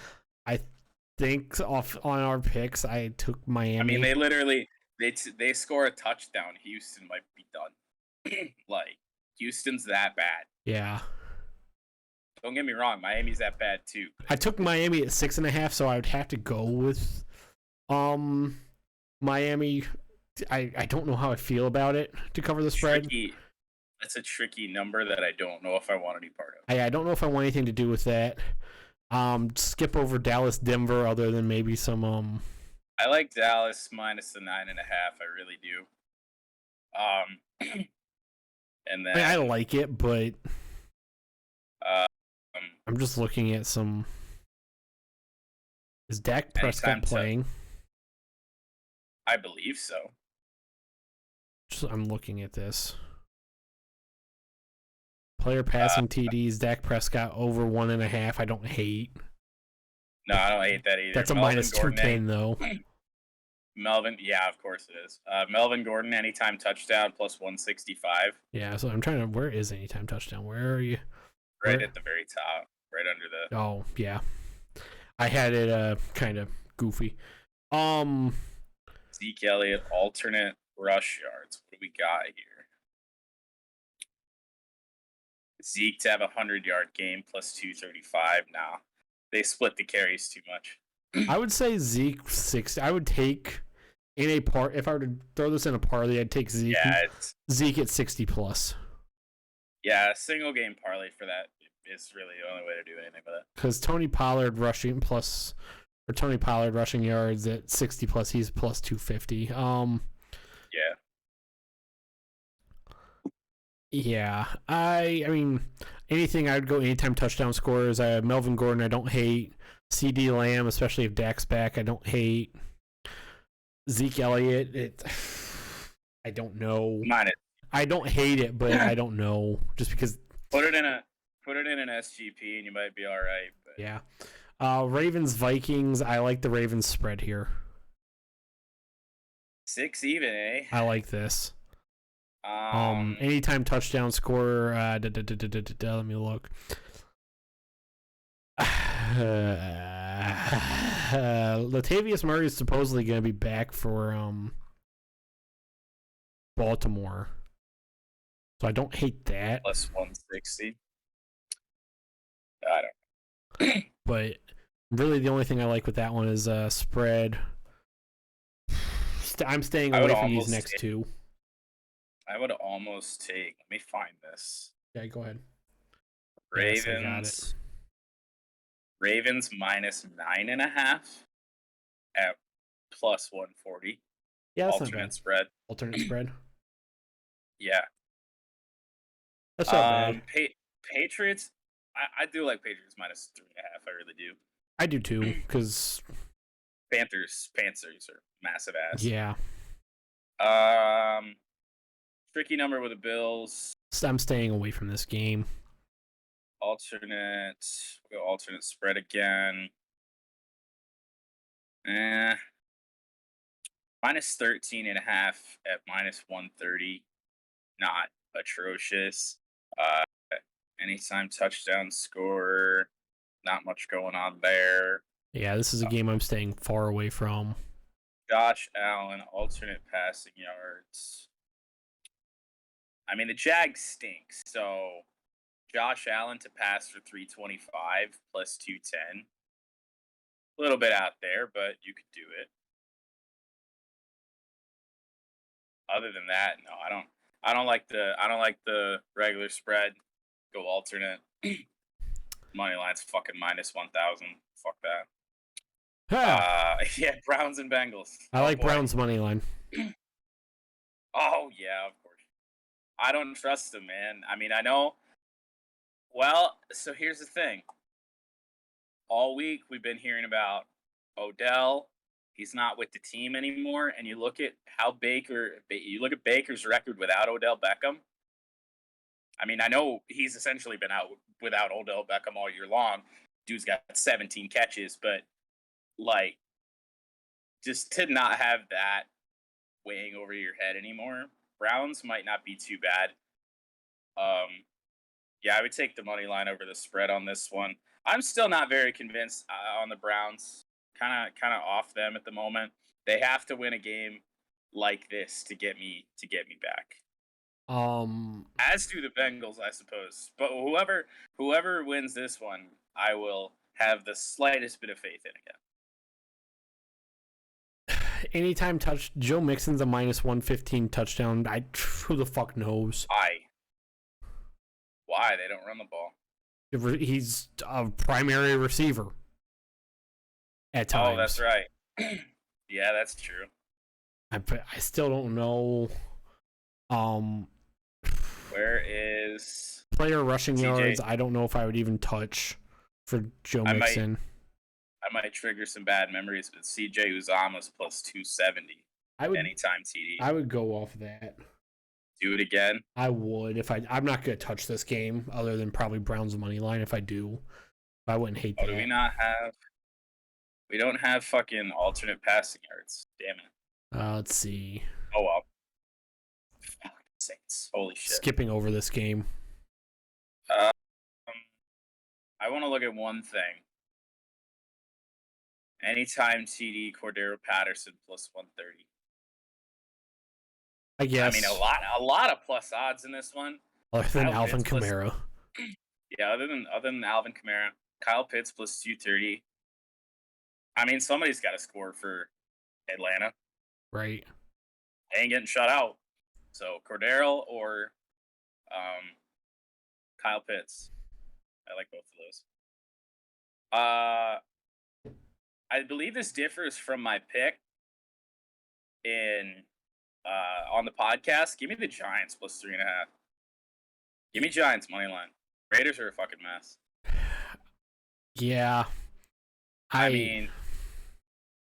I think off on our picks, I took Miami. I mean, they literally they score a touchdown. Houston might be done. Houston's that bad. Yeah. Don't get me wrong, Miami's that bad too. I took Miami at 6.5, so I would have to go with Miami. I don't know how I feel about it to cover the spread. That's a tricky number that I don't know if I want any part of. I don't know if I want anything to do with that. Skip over Dallas, Denver, other than maybe some. I like Dallas minus the 9.5. I really do. And then I like it, but I'm just looking at some. Is Dak Prescott playing? I believe so. I'm looking at this. Player passing TDs, Dak Prescott over 1.5. I don't hate. No, I don't hate that either. That's a minus 210 though. Melvin, yeah, of course it is. Melvin Gordon, anytime touchdown plus 165. Yeah, so I'm trying to. Where is anytime touchdown? Where are you? Right at the very top, right under the. Oh yeah, I had it kind of goofy. Zeke Elliott alternate rush yards. What do we got here? Zeke to have a 100-yard game plus 235. Nah, they split the carries too much. I would say Zeke 60. I would take in a part if I were to throw this in a parlay. I'd take Zeke. Yeah, Zeke at 60 plus. Yeah, a single game parlay for that is really the only way to do anything with it. Because Tony Pollard rushing yards at 60 plus, he's plus 250. Yeah. Yeah, I mean, anything I'd go anytime touchdown scorers. Melvin Gordon, I don't hate. CD Lamb, especially if Dak's back, I don't hate. Zeke Elliott, I don't know. I don't hate it, but I don't know. Just because put it in an SGP and you might be all right. But. Yeah. Ravens Vikings. I like the Ravens spread here. 6 even, eh? I like this. Anytime touchdown scorer. Let me look. Latavius Murray is supposedly going to be back for Baltimore, so I don't hate that. Plus 160. I don't. But really, the only thing I like with that one is spread. I'm staying away from these next two. I would almost take. Let me find this. Yeah, go ahead. Ravens. Yes, I got it. Ravens minus 9.5 at plus 140. Yeah, that's alternate not bad. Spread. Alternate spread. Yeah. That's not bad. Patriots. I do like Patriots minus 3.5. I really do. I do too, because Panthers are massive ass. Yeah. Tricky number with the Bills. I'm staying away from this game. Alternate spread again. Minus 13.5 at minus 130. Not atrocious. Anytime touchdown scorer. Not much going on there. Yeah, this is a game I'm staying far away from. Josh Allen, alternate passing yards. I mean, the Jags stinks, so Josh Allen to pass for 325 plus 210. A little bit out there, but you could do it. Other than that, no, I don't. I don't like the regular spread. Go alternate. Money line's fucking minus 1,000. Fuck that. Yeah, Browns and Bengals. I like Browns money line. Oh yeah, of course. I don't trust them, man. I mean, I know. Well, so here's the thing. All week we've been hearing about Odell. He's not with the team anymore, and you look at Baker's record without Odell Beckham. I mean, I know he's essentially been out without Odell Beckham all year long. Dude's got 17 catches, but like, just to not have that weighing over your head anymore. Browns might not be too bad. Yeah, I would take the money line over the spread on this one. I'm still not very convinced on the Browns. Kind of off them at the moment. They have to win a game like this to get me back. As do the Bengals, I suppose. But whoever wins this one, I will have the slightest bit of faith in again. Anytime touch, Joe Mixon's a minus 115 touchdown. Who the fuck knows? Why they don't run the ball? He's a primary receiver at times. Oh, that's right. Yeah, that's true. I still don't know. Where is player rushing CJ? yards? I don't know if I would even touch for Joe Mixon. I might trigger some bad memories, but CJ Uzama's plus 270. Anytime TD. I would go off that. Do it again. I would if I'm not gonna touch this game other than probably Browns money line if I do. I wouldn't hate that. Do we not have? We don't have fucking alternate passing yards. Damn it. Let's see. Oh well. Fuck, Saints. Holy shit. Skipping over this game. I want to look at one thing. Anytime TD Cordero Patterson plus 130. I guess. I mean, a lot of plus odds in this one. Other than Alvin Kamara. Yeah, other than Alvin Kamara, Kyle Pitts plus 230. I mean, somebody's got to score for Atlanta. Right. They ain't getting shut out. So Cordero or Kyle Pitts. I like both of those. I believe this differs from my pick in on the podcast. Give me the Giants plus 3.5. Give me Giants money line. Raiders are a fucking mess. Yeah. I mean,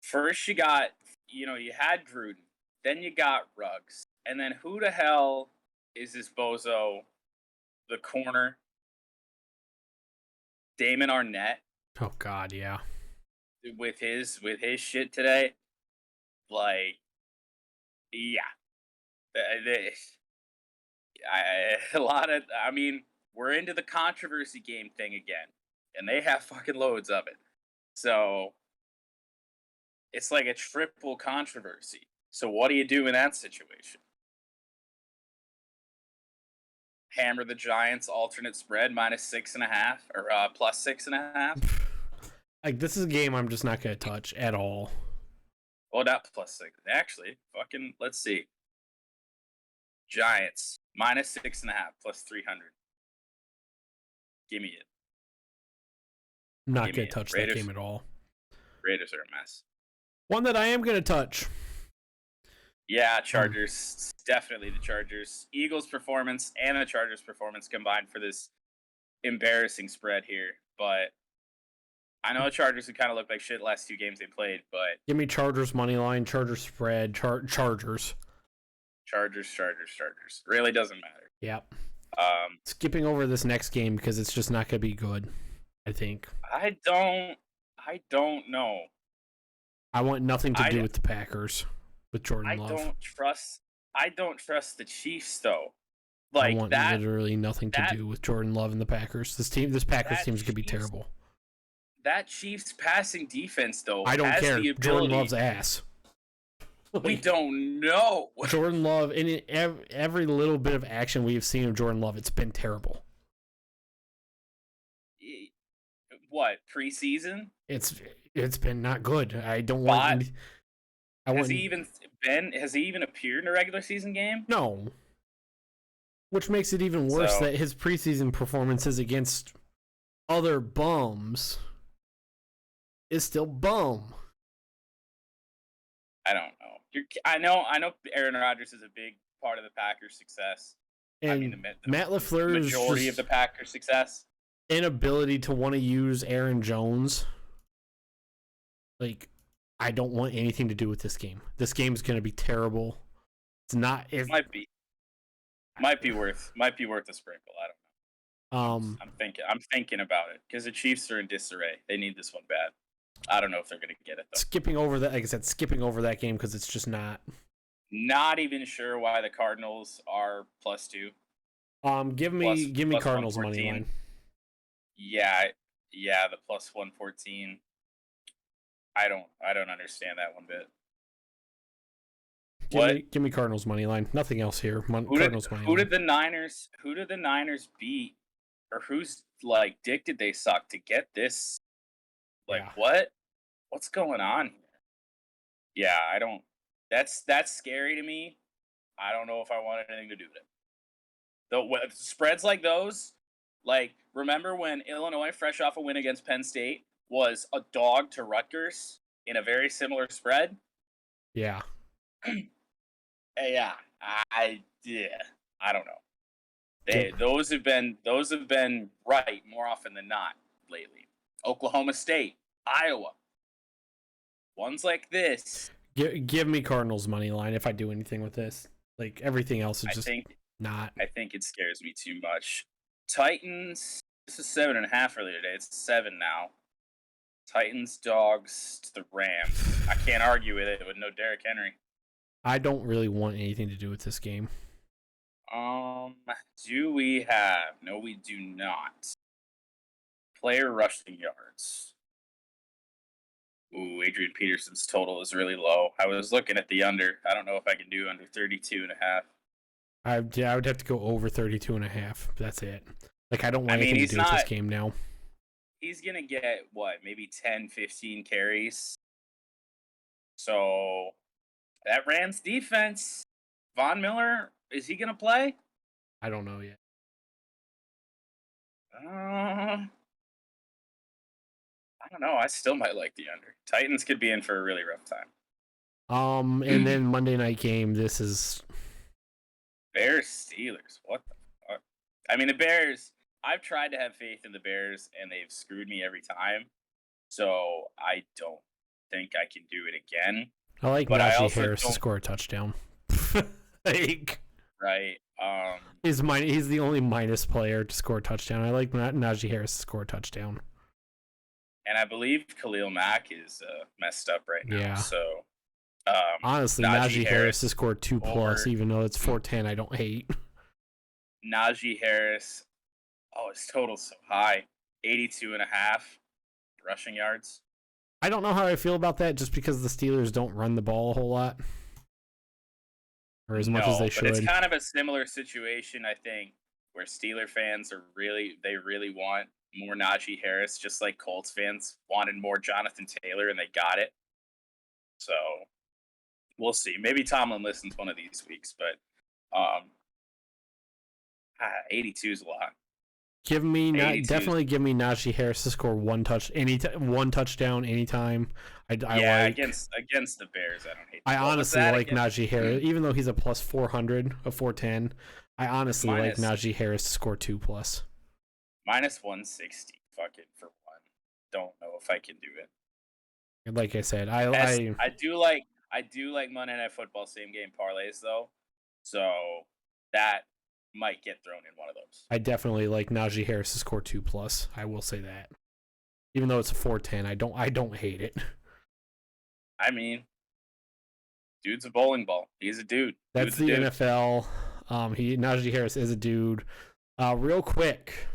first you got, you had Gruden, then you got Ruggs, and then who the hell is this bozo, the corner? Damon Arnett. Oh God, yeah. With his shit today, like, yeah, we're into the controversy game thing again, and they have fucking loads of it. So it's like a triple controversy. So what do you do in that situation? Hammer the Giants alternate spread minus 6.5 or plus 6.5. Like, this is a game I'm just not gonna touch at all. Oh, not plus 6. Actually, fucking, let's see. Giants minus 6.5 plus 300. Give me it. I'm not gonna touch that game at all. Raiders are a mess. One that I am gonna touch. Yeah, Chargers. Definitely the Chargers. Eagles' performance and the Chargers' performance combined for this embarrassing spread here. But I know the Chargers have kind of looked like shit last 2 games they played, but... Give me Chargers money line, Chargers spread, Chargers. Chargers. Really doesn't matter. Yep. Skipping over this next game because it's just not going to be good, I think. I don't know. I want nothing to do with the Packers with Jordan Love. I don't trust the Chiefs though. Like, I want literally nothing to do with Jordan Love and the Packers. This Packers team is going to be terrible. That Chiefs passing defense though, I don't care. Jordan Love's ass. We don't know. Jordan Love, in every little bit of action we've seen of Jordan Love, it's been terrible. What, preseason? It's been not good. I don't want Has he even appeared in a regular season game? No. Which makes it even worse that his preseason performances against other bums is still bum. I don't know. I know Aaron Rodgers is a big part of the Packers' success. And Matt LaFleur's majority of the Packers' success. Inability to want to use Aaron Jones. Like, I don't want anything to do with this game. This game's going to be terrible. It's not. Might be worth a sprinkle. I don't know. I'm thinking about it because the Chiefs are in disarray. They need this one bad. I don't know if they're going to get it though. Skipping over that game because it's just not. Not even sure why the Cardinals are +2. Give me Cardinals money line. Yeah, the +114. I don't understand that one bit. Give me Cardinals money line. Nothing else here. Who did the Niners beat, or whose dick did they suck to get this? What's going on here? Yeah, I don't. That's scary to me. I don't know if I want anything to do with it. The spreads like those, remember when Illinois, fresh off a win against Penn State, was a dog to Rutgers in a very similar spread? Yeah. Yeah. I don't know. Those have been right more often than not lately. Oklahoma State, Iowa. Ones like this. Give me Cardinals money line if I do anything with this. Everything else is not. I think it scares me too much. Titans. This is 7.5 earlier today. It's 7 now. Titans, dogs to the Rams. I can't argue with it with no Derrick Henry. I don't really want anything to do with this game. Do we have? No, we do not. Player rushing yards. Ooh, Adrian Peterson's total is really low. I was looking at the under. I don't know if I can do under 32.5. I would have to go over 32.5. That's it. I don't want anything to do with this game now. He's going to get, maybe 10, 15 carries. So, that Rams defense, Von Miller, is he going to play? I don't know yet. I don't know. I still might like the under. Titans could be in for a really rough time. And then Monday night game, this is Bears Steelers. What the fuck? I mean, the Bears, I've tried to have faith in the Bears, and they've screwed me every time. So I don't think I can do it again. I like Najee Harris to score a touchdown. Right. He's the only minus player to score a touchdown. I like Najee Harris to score a touchdown. And I believe Khalil Mack is messed up right now. Yeah. So, honestly, Najee Harris to score 2+, even though it's 410, I don't hate. Najee Harris, his total's so high, 82.5 rushing yards. I don't know how I feel about that, just because the Steelers don't run the ball a whole lot, or as much as they should. But it's kind of a similar situation, I think, where Steeler fans really want more Najee Harris, just like Colts fans wanted more Jonathan Taylor, and they got it. So we'll see. Maybe Tomlin listens one of these weeks, but 82 is a lot. Definitely give me Najee Harris to score one touchdown anytime. Against the Bears, I don't hate. I honestly like Najee Harris, even though he's a +400, a 410. I honestly like Najee Harris to score 2+. -160, fucking for one. Don't know if I can do it. Like I said, I do like Monday Night Football same game parlays though, so that might get thrown in one of those. I definitely like Najee Harris to score 2+. I will say that, even though it's a 410, I don't hate it. I mean, dude's a bowling ball. He's a dude. That's the NFL. Najee Harris is a dude. Real quick,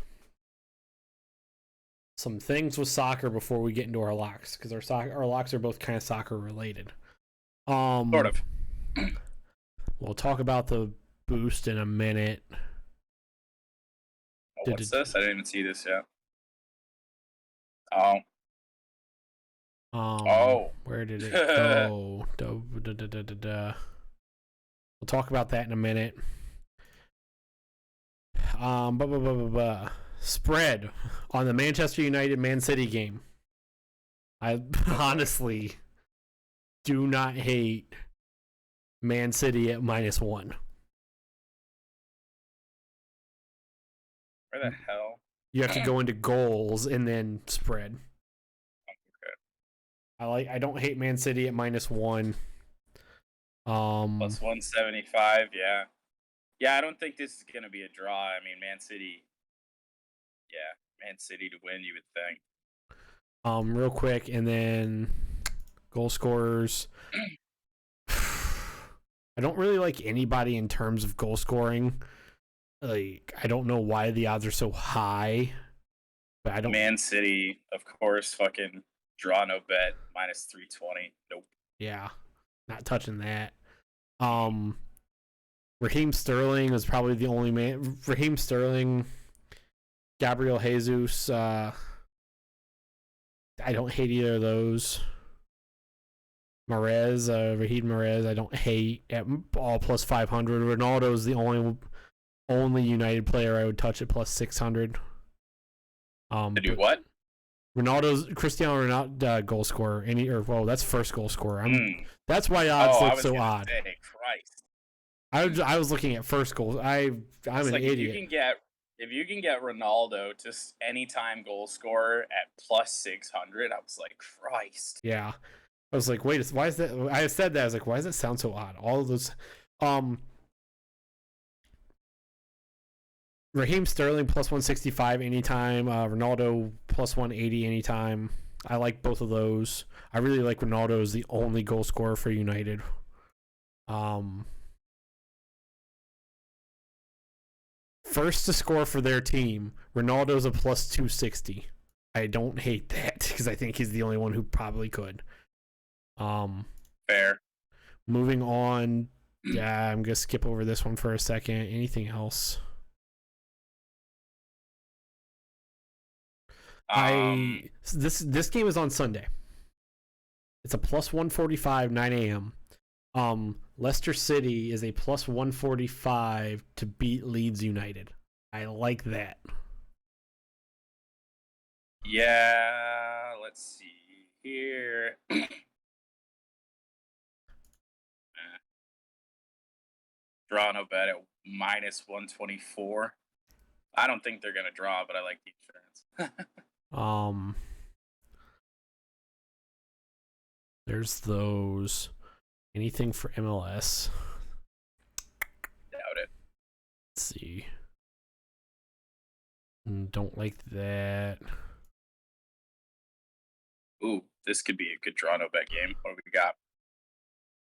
some things with soccer before we get into our locks, because our locks are both kind of soccer related. Sort of. We'll talk about the boost in a minute. What's this? I didn't even see this yet. Oh. Where did it go? We'll talk about that in a minute. Spread on the Manchester United Man City game. I honestly do not hate Man City at -1. Where the hell? You have to go into goals and then spread. Okay. I don't hate Man City at -1. Plus 175, yeah. Yeah, I don't think this is going to be a draw. I mean, Man City to win, you would think. Real quick, and then goal scorers. I don't really like anybody in terms of goal scoring. Like, I don't know why the odds are so high, but I don't. Man City, of course, fucking draw no bet, -320. Nope. Yeah, not touching that. Raheem Sterling was probably the only man. Raheem Sterling, Gabriel Jesus. I don't hate either of those. Raheem Mahrez, I don't hate at all plus 500. Ronaldo's the only United player I would touch at plus 600. To do what? Cristiano Ronaldo goal scorer. That's first goal scorer. That's why odds look so odd. Christ. I was looking at first goal. I'm an idiot. If you can get Ronaldo to anytime goal scorer at plus 600, I was like, Christ. Yeah. I was like, wait, why is that? I said that. I was like, why does that sound so odd? All of those. Raheem Sterling plus 165 anytime. Ronaldo plus 180 anytime. I like both of those. I really like Ronaldo as the only goal scorer for United. First to score for their team, Ronaldo's a plus 260. I don't hate that because I think he's the only one who probably could. Fair. Moving on. Yeah, I'm gonna skip over this one for a second. Anything else? This game is on Sunday. It's a plus 145, 9 a.m. Leicester City is a plus 145 to beat Leeds United. I like that. Yeah, let's see here. Draw no bet at -124. I don't think they're gonna draw, but I like the insurance. There's those. Anything for MLS? Doubt it. Let's see. Don't like that. Ooh, this could be a good draw no bet game. What do we got?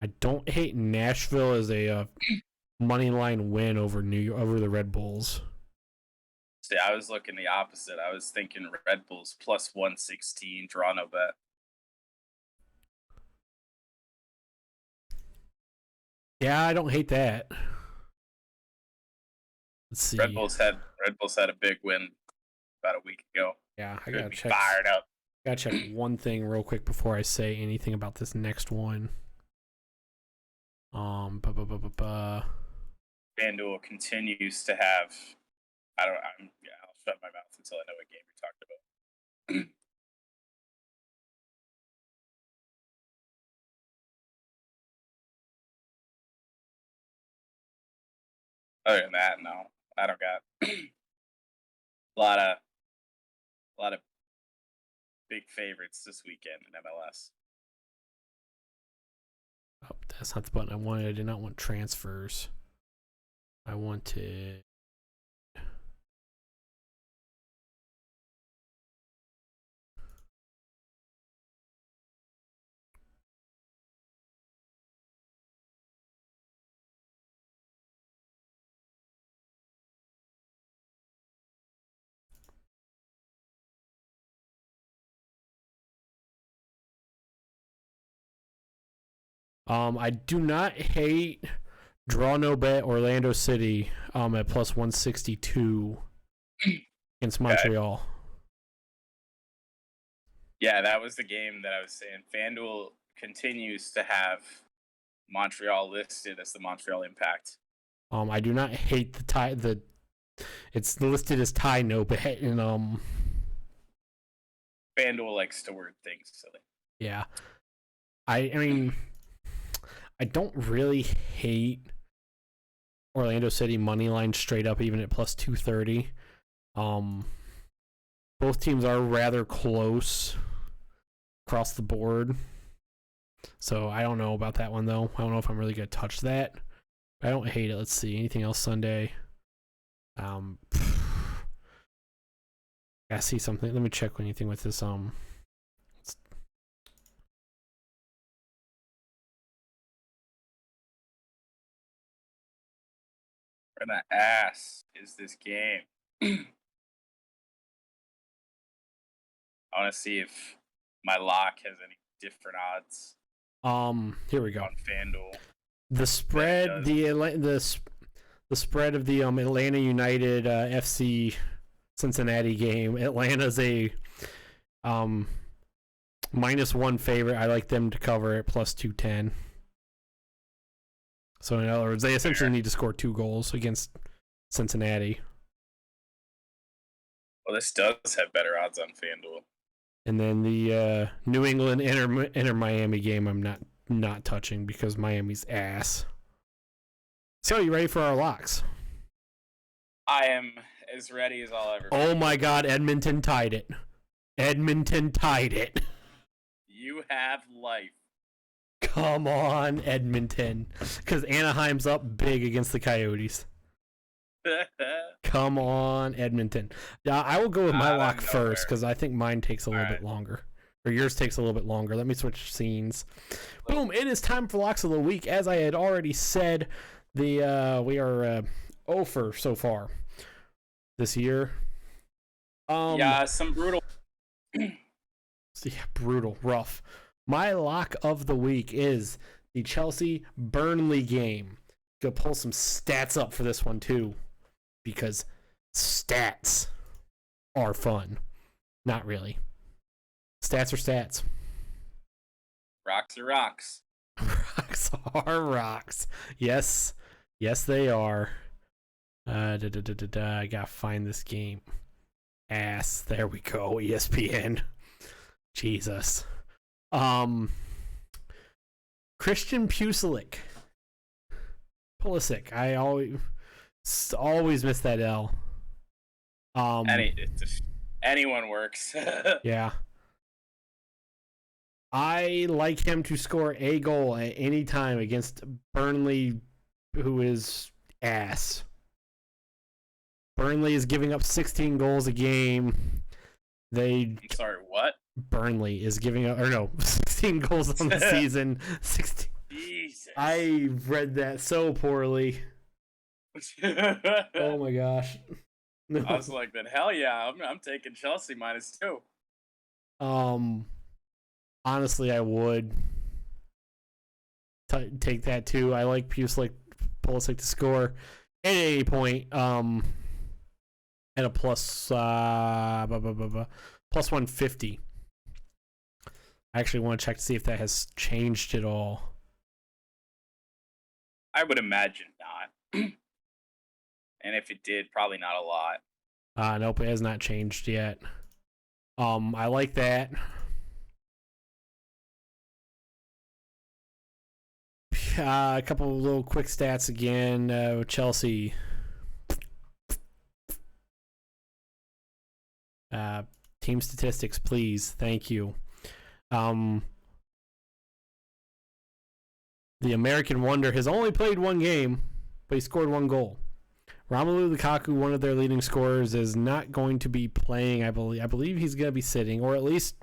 I don't hate Nashville as a money line win over over the Red Bulls. See, I was looking the opposite. I was thinking Red Bulls plus 116, draw no bet. Yeah, I don't hate that. Let's see. Red Bulls had a big win about a week ago. Yeah, I gotta check. Fired up. Gotta check one thing real quick before I say anything about this next one. FanDuel continues to have. I'll shut my mouth until I know what game you're talking about. Other than that, no, I don't got a lot of big favorites this weekend in MLS. Oh, that's not the button I wanted. I did not want transfers. I wanted. I do not hate draw no bet Orlando City at plus 162 against Montreal. Yeah, that was the game that I was saying. FanDuel continues to have Montreal listed as the Montreal Impact. I do not hate the tie. It's listed as tie no bet, and FanDuel likes to word things silly. yeah. I mean, I don't really hate Orlando City money line straight up, even at plus 230. Both teams are rather close across the board, so I don't know about that one though. I don't know if I'm really gonna touch that. I don't hate it. Let's see, anything else Sunday? I see something. Let me check anything with this. Where the ass is this game? I want to see if my lock has any different odds Here we go. on FanDuel. The spread, the spread of the Atlanta United FC Cincinnati game. Atlanta's a -1 favorite. I like them to cover at plus 210. So in other words, they essentially need to score 2 goals against Cincinnati. Well, this does have better odds on FanDuel. And then the New England Inter Miami game, I'm not touching because Miami's ass. So you ready for our locks? I am as ready as I'll ever be. Oh my God, Edmonton tied it. Edmonton tied it. You have life. Come on, Edmonton. Because Anaheim's up big against the Coyotes. Come on, Edmonton. I will go with my lock first because I think mine takes a little bit longer. Or yours takes a little bit longer. Let me switch scenes. Boom, it is time for Locks of the Week. As I had already said, we are 0 for so far this year. Yeah, some brutal. Yeah, brutal, rough. My lock of the week is the Chelsea-Burnley game. Go pull some stats up for this one, too. Because stats are fun. Not really. Stats are stats. Rocks are rocks. Rocks are rocks. Yes. Yes, they are. I gotta find this game. Ass. There we go. ESPN. Jesus. Christian Pulisic. I always miss that L. Anyone works. Yeah. I like him to score a goal at any time against Burnley, who is ass. Burnley is giving up 16 goals a game. I'm sorry, what? Burnley is giving up, 16 goals on the season. 16. Jesus. I read that so poorly. Oh my gosh. No. I was like, then hell yeah, I'm taking Chelsea -2. Honestly, I would take that too. I like Pulisic to score at any point. At a plus 150. I actually want to check to see if that has changed at all. I would imagine not. And if it did, probably not a lot. Nope, it has not changed yet. I like that. A couple of little quick stats again. Chelsea. Team statistics, please. Thank you. The American Wonder has only played one game, but he scored 1 goal. Romelu Lukaku, one of their leading scorers, is not going to be playing. I believe he's going to be sitting, or at least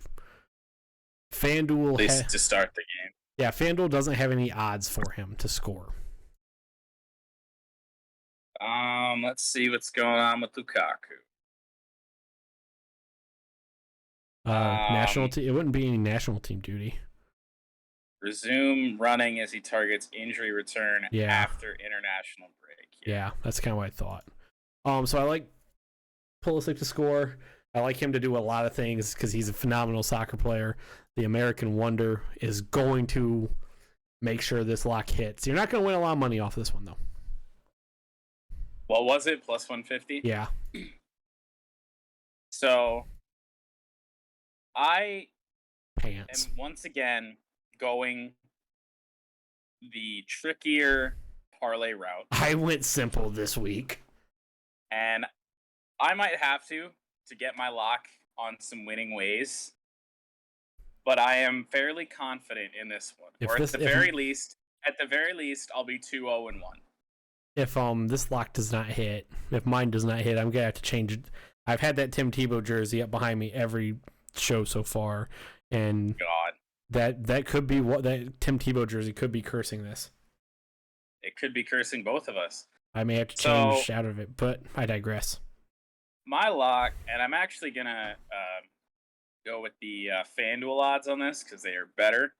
FanDuel. At least to start the game. Yeah, FanDuel doesn't have any odds for him to score. Let's see what's going on with Lukaku. National team. It wouldn't be any national team duty. Resume running as he targets injury return after international break. Yeah, that's kind of what I thought. So I like Pulisic to score. I like him to do a lot of things because he's a phenomenal soccer player. The American Wonder is going to make sure this lock hits. You're not going to win a lot of money off this one, though. What was it? Plus 150? Yeah. So, I Pants. am once again going the trickier parlay route. I went simple this week. And I might have to get my lock on some winning ways. But I am fairly confident in this one. At the very least, I'll be 2-0-1. If this lock does not hit, if mine does not hit, I'm gonna have to change it. I've had that Tim Tebow jersey up behind me every show so far, and God, that could be what that Tim Tebow jersey could be cursing this. It could be cursing both of us. I may have to change out of it, but I digress. My lock, and I'm actually gonna go with the FanDuel odds on this because they are better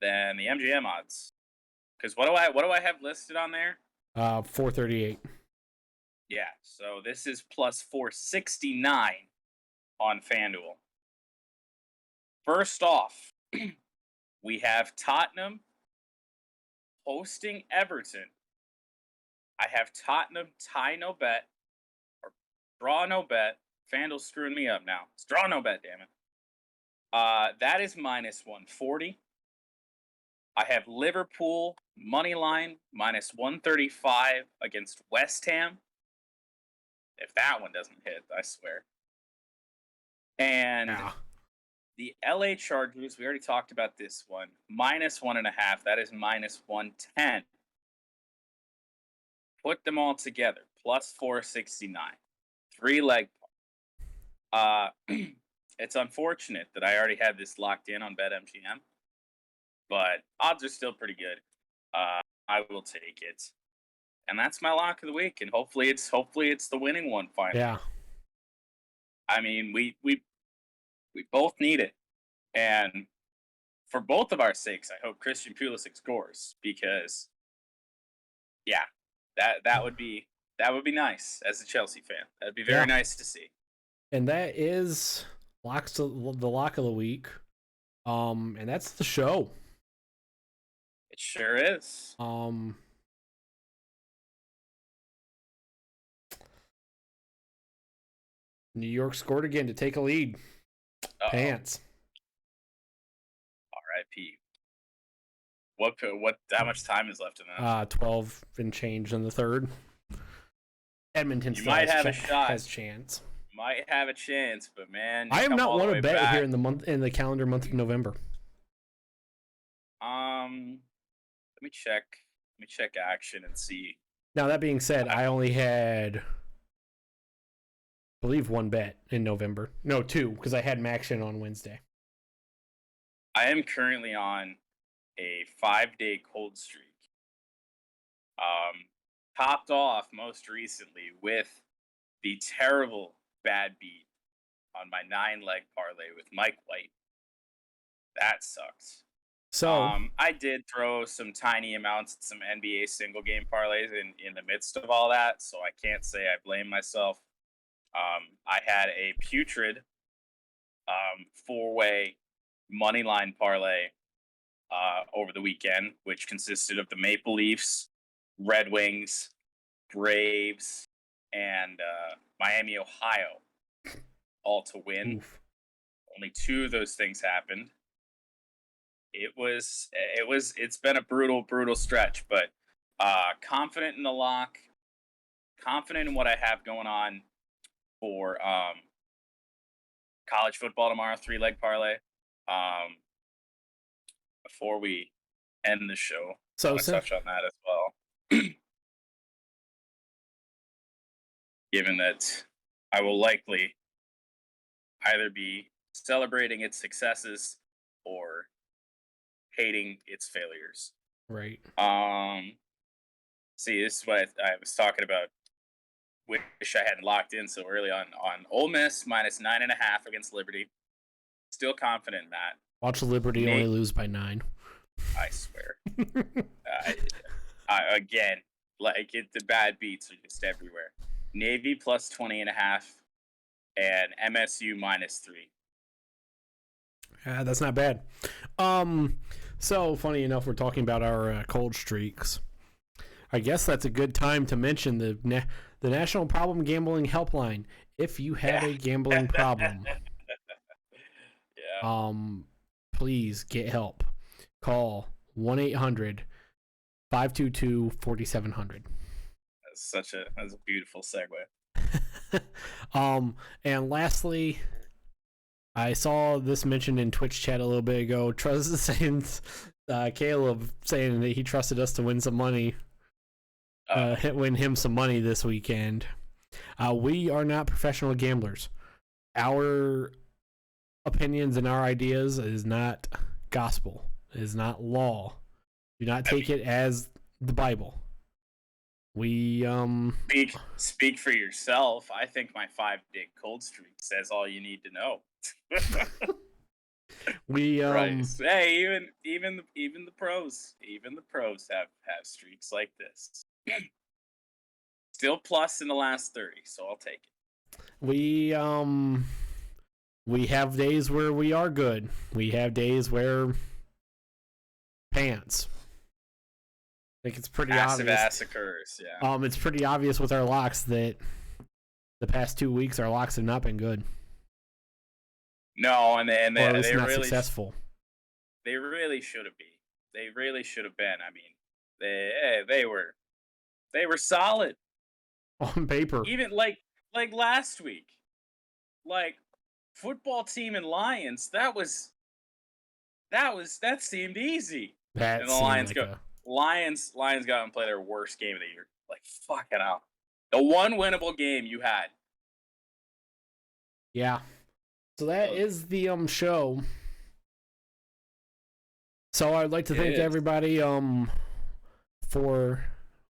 than the MGM odds. Because what do I have listed on there? 438. Yeah, so this is plus 469 on FanDuel. First off, we have Tottenham hosting Everton. I have Tottenham tie no bet, or draw no bet. FanDuel's screwing me up now. It's draw no bet, damn it. That is minus 140. I have Liverpool money line minus 135 against West Ham. If that one doesn't hit, I swear. And the LA Chargers, we already talked about this one, minus 1.5. That is minus 110. Put them all together, plus 469. 3-leg. It's unfortunate that I already had this locked in on BetMGM, but odds are still pretty good. I will take it, and that's my lock of the week. And hopefully it's the winning one finally. Yeah. I mean, we both need it, and for both of our sakes, I hope Christian Pulisic scores because, yeah, that would be nice as a Chelsea fan. That'd be very nice to see. And that is the lock of the week. And that's the show. It sure is. New York scored again to take a lead. Uh-oh. Pants. R.I.P. How much time is left in that? 12 and change in the third. Edmonton still has a chance. Might have a chance, but man, I have not won a bet here in the calendar month of November. Let me check. Let me check action and see. Now that being said, I only had, I believe, one bet in November. No, two, because I had Maction on Wednesday. I am currently on a 5-day cold streak. Topped off most recently with the terrible bad beat on my 9-leg parlay with Mike White. That sucks. So I did throw some tiny amounts at some NBA single game parlays in the midst of all that, so I can't say I blame myself. I had a putrid 4-way money line parlay over the weekend, which consisted of the Maple Leafs, Red Wings, Braves, and Miami, Ohio, all to win. Oof. Only 2 of those things happened. It's been a brutal stretch, but confident in the lock, confident in what I have going on for college football tomorrow, 3-leg parlay. Before we end the show, I want to touch on that as well. Given that I will likely either be celebrating its successes or hating its failures. Right. See, this is what I was talking about. Wish I hadn't locked in so early on Ole Miss minus 9.5 against Liberty. Still confident in that. Watch Liberty only lose by 9. I swear. Again, the bad beats are just everywhere. Navy plus 20.5 and MSU -3. That's not bad. So funny enough, we're talking about our cold streaks. I guess that's a good time to mention the National Problem Gambling Helpline. If you have a gambling problem, Yeah. Please get help. Call 1-800-522-4700. That's a beautiful segue. And lastly, I saw this mentioned in Twitch chat a little bit ago. Caleb saying that he trusted us to win some money. Win him some money this weekend. We are not professional gamblers. Our opinions and our ideas is not gospel. It is not law. Do not take it as the Bible. We speak for yourself. I think my 5-day cold streak says all you need to know. Right. Hey, even the pros have streaks like this. Still plus in the last 30, so I'll take it. We have days where we are good. We have days where pants. I think it's pretty Massive obvious. ass occurs, yeah. It's pretty obvious with our locks that the past 2 weeks our locks have not been good. No, and they not really successful. They really should have been. They really should have been. I mean, they were solid on paper. Even like last week, like football team and Lions. That seemed easy. And the Lions got and play their worst game of the year. Like fucking hell, the one winnable game you had. Yeah. So that is the show. So I'd like to thank everybody for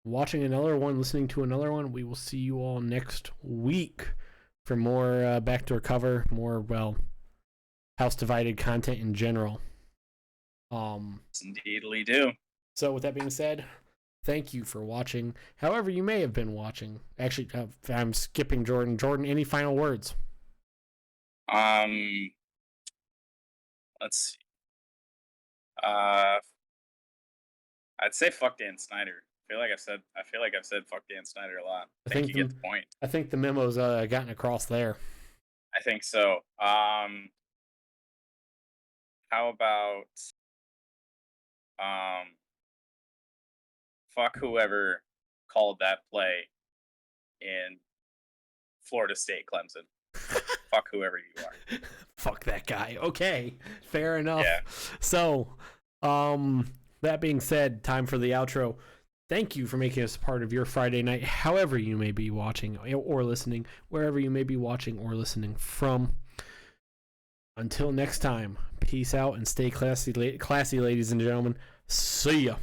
watching another one, listening to another one. We will see you all next week for more backdoor cover, more house divided content in general. Indeedly do. So with that being said, thank you for watching. However you may have been watching. Actually, I'm skipping Jordan. Jordan, any final words? Let's see. I'd say fuck Dan Snyder. I feel like I've said fuck Dan Snyder a lot. I think you get the point. I think the memo's gotten across there. I think so. How about fuck whoever called that play in Florida State Clemson. Fuck whoever you are. Fuck that guy. Okay, fair enough. Yeah. So, that being said, time for the outro. Thank you for making us part of your Friday night, however you may be watching or listening, wherever you may be watching or listening from. Until next time, peace out and stay classy, ladies and gentlemen. See ya.